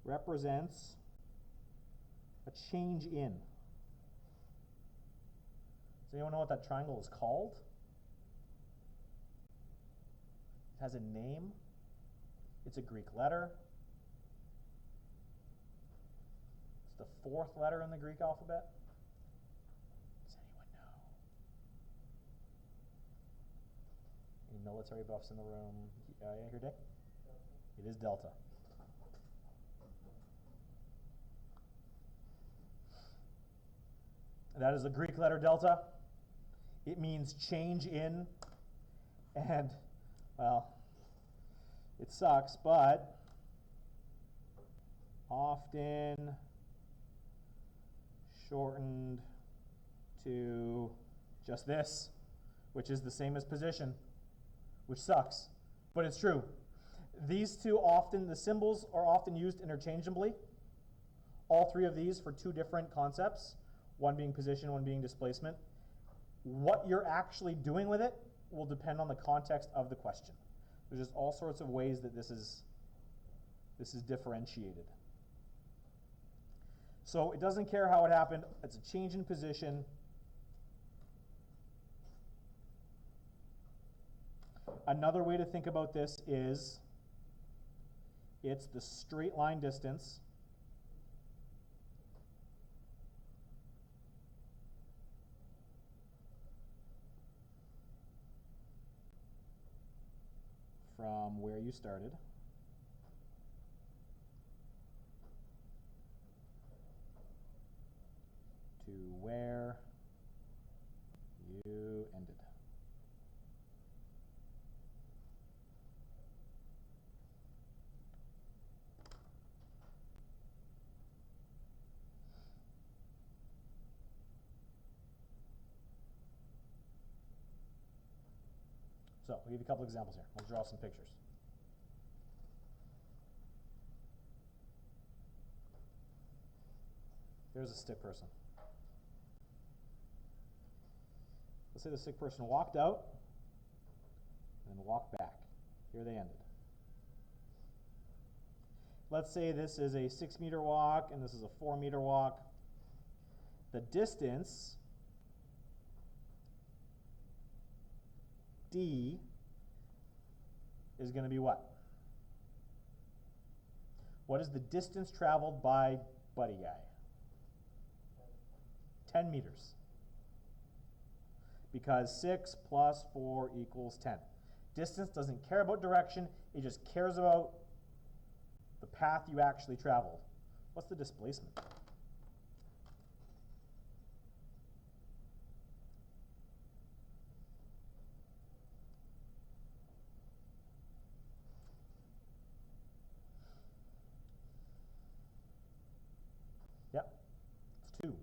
[SPEAKER 1] represents a change in. Does anyone know what that triangle is called? It has a name. It's a Greek letter. It's the fourth letter in the Greek alphabet. Does anyone know? Any military buffs in the room? Yeah, here, Dick? It is delta. That is the Greek letter delta. It means change in, and, well, it sucks, but often shortened to just this, which is the same as position, which sucks, but it's true. These two the symbols are often used interchangeably. All three of these for two different concepts, one being position, one being displacement. What you're actually doing with it will depend on the context of the question. There's just all sorts of ways that this is differentiated. So it doesn't care how it happened. It's a change in position. Another way to think about this is it's the straight line distance from where you started to where you ended. So I'll give you a couple examples here. We'll draw some pictures. Here's a sick person. Let's say the sick person walked out and then walked back. Here they ended. Let's say this is a 6-meter walk and this is a 4-meter walk. The distance D is going to be what? What is the distance traveled by Buddy Guy? 10 meters. Because 6 plus 4 equals 10. Distance doesn't care about direction, it just cares about the path you actually traveled. What's the displacement? Yep, it's 2.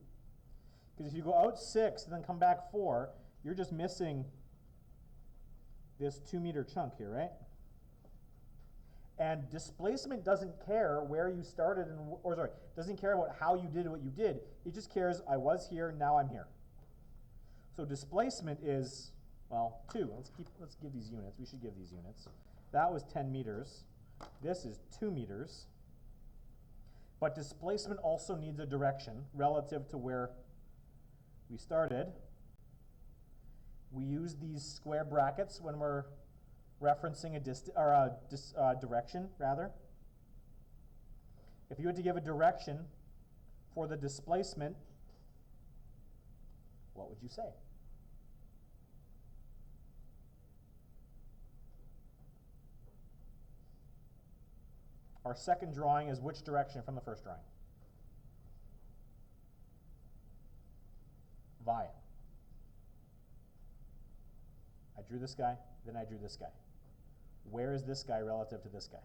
[SPEAKER 1] Because if you go out 6 and then come back 4, you're just missing this 2-meter chunk here, right? And displacement doesn't care where you started doesn't care about how you did what you did. It just cares, I was here, now I'm here. So displacement is, well, 2. Let's give these units. We should give these units. That was 10 meters. This is 2 meters. But displacement also needs a direction relative to where we started. We use these square brackets when we're referencing a direction, rather. If you had to give a direction for the displacement, what would you say? Our second drawing is which direction from the first drawing? Via. I drew this guy, then I drew this guy. Where is this guy relative to this guy?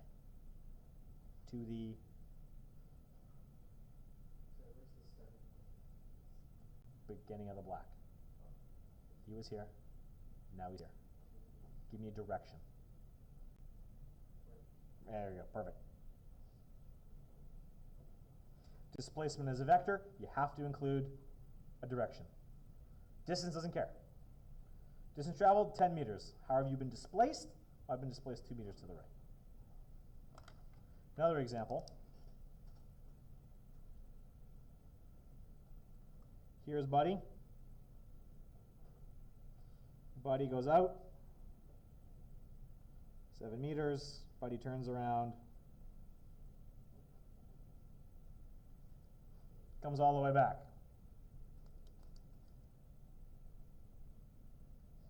[SPEAKER 1] To the beginning of the black. He was here, now he's here. Give me a direction. There you go, perfect. Displacement is a vector, you have to include a direction. Distance doesn't care. Distance traveled, 10 meters. How have you been displaced? I've been displaced 2 meters to the right. Another example. Here's Buddy. Buddy goes out. 7 meters. Buddy turns around. Comes all the way back.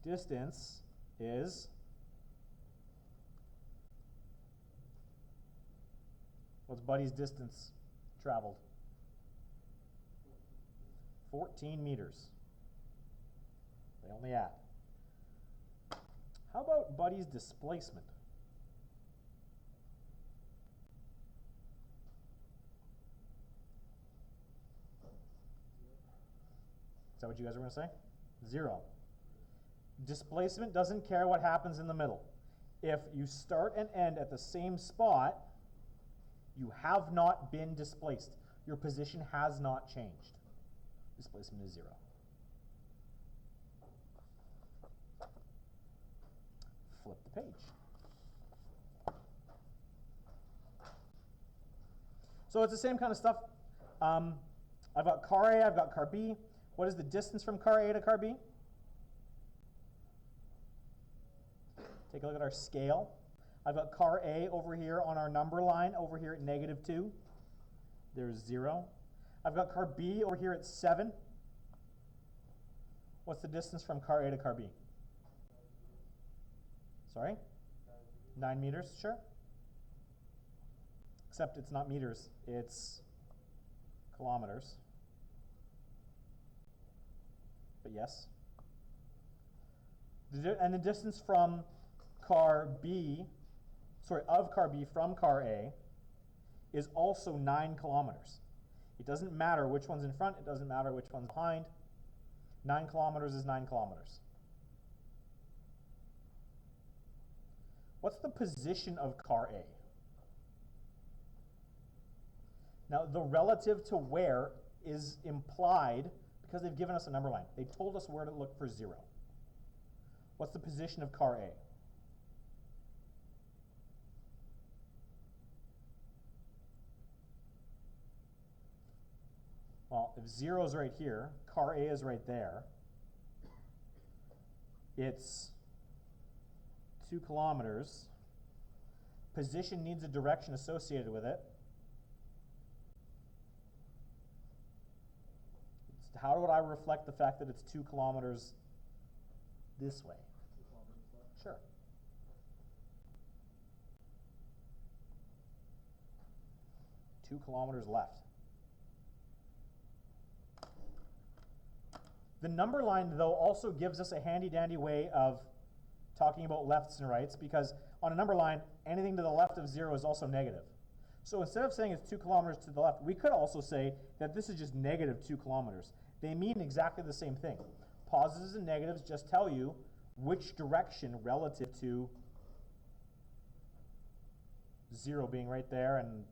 [SPEAKER 1] Distance is, what's Buddy's distance traveled? 14 meters. They only add. How about Buddy's displacement? Is that what you guys are going to say? 0. Displacement doesn't care what happens in the middle. If you start and end at the same spot, you have not been displaced. Your position has not changed. Displacement is 0. Flip the page. So it's the same kind of stuff. I've got car A, I've got car B. What is the distance from car A to car B? Take a look at our scale. I've got car A over here on our number line, over here at -2. There's 0. I've got car B over here at 7. What's the distance from car A to car B? Sorry? 9 meters, sure. Except it's not meters, it's kilometers. But yes. And the distance from car B, of car B from car A is also 9 kilometers. It doesn't matter which one's in front, it doesn't matter which one's behind. 9 kilometers is 9 kilometers. What's the position of car A? Now, the relative to where is implied because they've given us a number line. They told us where to look for 0. What's the position of car A? Well, if 0 is right here, car A is right there. It's 2 kilometers. Position needs a direction associated with it. How would I reflect the fact that it's 2 kilometers this way?
[SPEAKER 2] 2 kilometers left.
[SPEAKER 1] Sure. Two kilometers left. The number line, though, also gives us a handy-dandy way of talking about lefts and rights, because on a number line, anything to the left of 0 is also negative. So instead of saying it's 2 kilometers to the left, we could also say that this is just -2 kilometers. They mean exactly the same thing. Positives and negatives just tell you which direction relative to 0 being right there and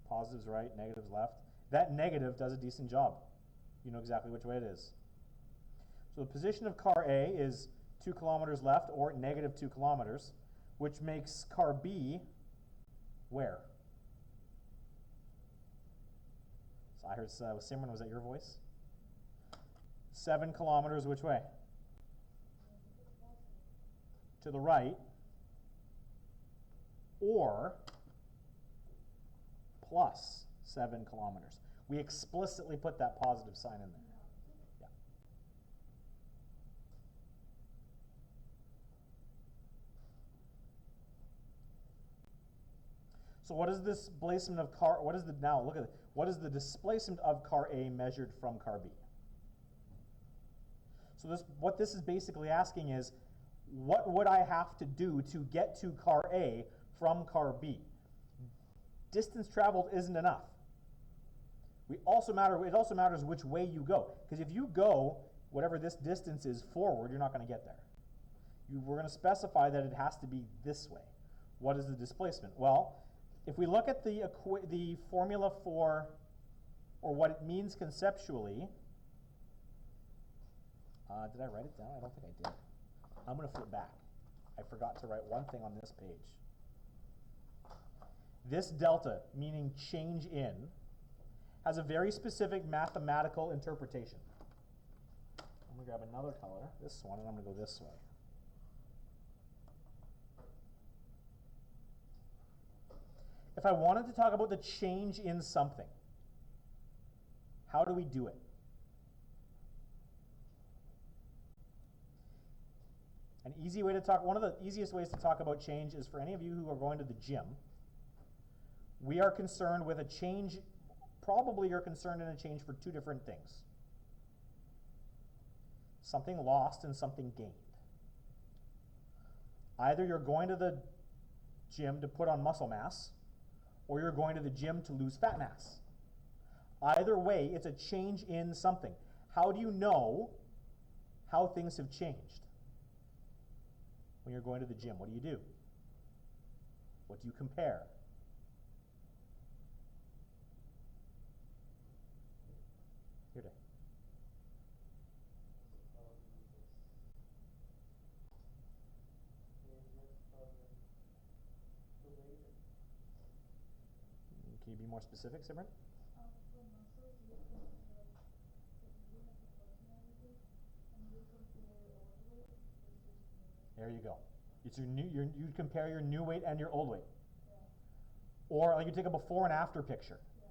[SPEAKER 1] positives right, negatives left. That negative does a decent job. You know exactly which way it is. So the position of car A is 2 kilometers left, or negative 2 kilometers, which makes car B where? So I heard Simran, was that your voice? 7 kilometers which way? To the right, or plus 7 kilometers. We explicitly put that positive sign in there. Yeah. So what is this displacement of car, what is the, now look at it, what is the displacement of car A measured from car B? So this, what this is basically asking is, what would I have to do to get to car A from car B? Distance traveled isn't enough. It also matters which way you go. Because if you go, whatever this distance is forward, you're not going to get there. We're going to specify that it has to be this way. What is the displacement? Well, if we look at the formula for, or what it means conceptually, did I write it down? I don't think I did. I'm going to flip back. I forgot to write one thing on this page. This delta, meaning change in, has a very specific mathematical interpretation. I'm going to grab another color, this one, and I'm going to go this way. If I wanted to talk about the change in something, how do we do it? An easy way to talk, one of the easiest ways to talk about change is for any of you who are going to the gym. We are concerned with a change, probably you're concerned in a change for two different things. Something lost and something gained. Either you're going to the gym to put on muscle mass, or you're going to the gym to lose fat mass. Either way, it's a change in something. How do you know how things have changed? When you're going to the gym, what do? What do you compare? Here, Dave. Can you be more specific, Simran?
[SPEAKER 3] For muscles, you compare, if you have the personality, and you compare old weight versus new weight.
[SPEAKER 1] There you go. It's you compare your new weight and your old weight.
[SPEAKER 3] Yeah.
[SPEAKER 1] Or like you take a before and after picture.
[SPEAKER 3] Yeah.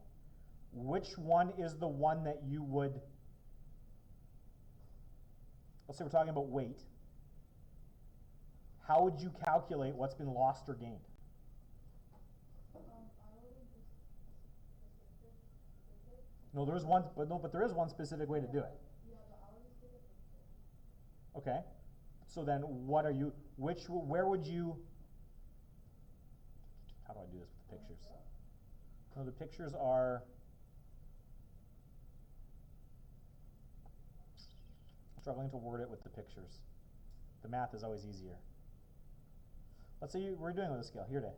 [SPEAKER 1] Which one is the one that you would, let's say we're talking about weight. How would you calculate what's been lost or gained?
[SPEAKER 3] I wouldn't just specific.
[SPEAKER 1] No, there is one, but there is one specific way to do it.
[SPEAKER 3] Yeah, but I would just take a picture.
[SPEAKER 1] Okay. So then what are you, where would you, how do I do this with the pictures? No, the pictures are, struggling to word it with the pictures. The math is always easier. Let's say we're doing with a scale. Here, Dave.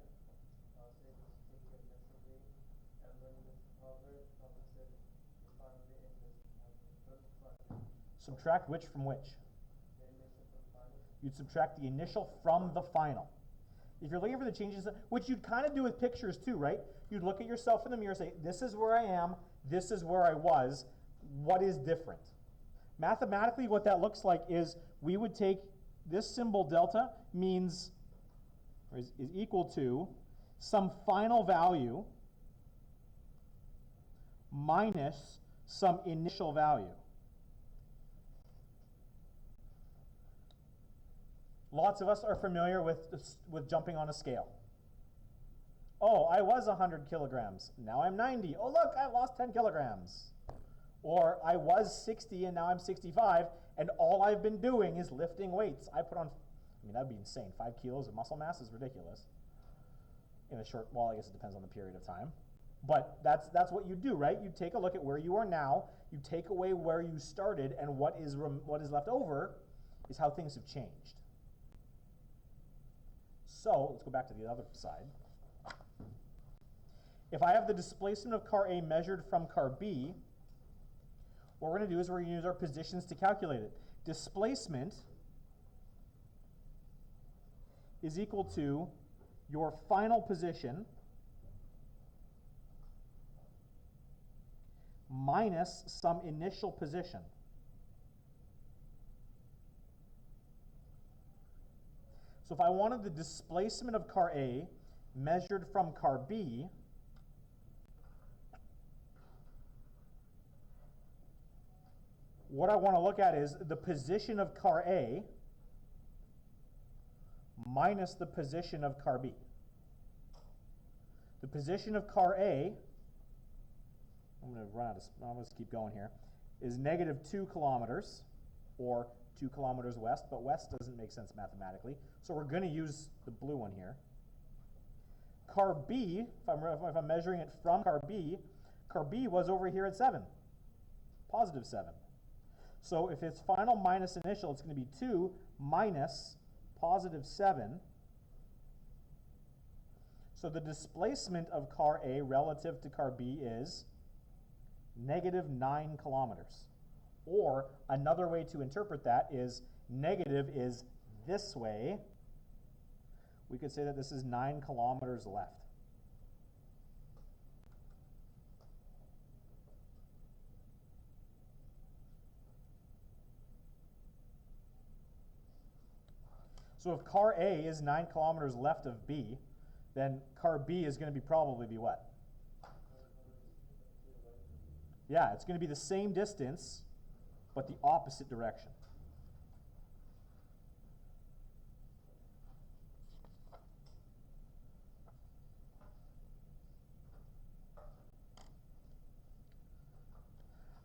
[SPEAKER 1] Subtract which from which? You'd subtract the initial from the final. If you're looking for the changes, which you'd kind of do with pictures too, right? You'd look at yourself in the mirror and say, this is where I am, this is where I was, what is different? Mathematically, what that looks like is we would take this symbol delta means, or is equal to, some final value minus some initial value. Lots of us are familiar with jumping on a scale. Oh, I was 100 kilograms. Now I'm 90. Oh, look, I lost 10 kilograms. Or I was 60 and now I'm 65, and all I've been doing is lifting weights. I put on, I mean, that'd be insane. 5 kilos of muscle mass is ridiculous. In a short, well, I guess it depends on the period of time. But that's what you do, right? You take a look at where you are now, you take away where you started, and what is left over is how things have changed. So let's go back to the other side. if I have the displacement of car A measured from car B, what we're going to do is we're going to use our positions to calculate it. Displacement is equal to your final position minus some initial position. So if I wanted the displacement of car A measured from car B, what I want to look at is the position of car A minus the position of car B. The position of car A, I'm going to run out of, I'll just keep going here, is negative 2 kilometers, or 2 kilometers west, but west doesn't make sense mathematically, so we're going to use the blue one here. Car B, if I'm measuring it from car B was over here at 7, positive 7. So if it's final minus initial, it's going to be 2 minus positive 7. So the displacement of car A relative to car B is negative 9 kilometers. Or another way to interpret that is negative is this way. We could say that this is 9 kilometers left. So if car A is 9 kilometers left of B, then car B is going to probably be what? Yeah, it's going to be the same distance, but the opposite direction.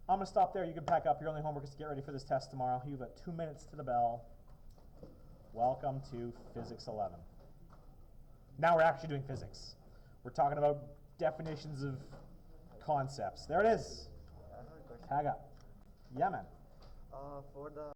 [SPEAKER 1] I'm going to stop there. You can pack up. Your only homework is to get ready for this test tomorrow. You've got 2 minutes to the bell. Welcome to Physics 11. Now we're actually doing physics. We're talking about definitions of concepts. There it is.
[SPEAKER 2] I have a question.
[SPEAKER 1] Tag up. Yeah, man.
[SPEAKER 2] For the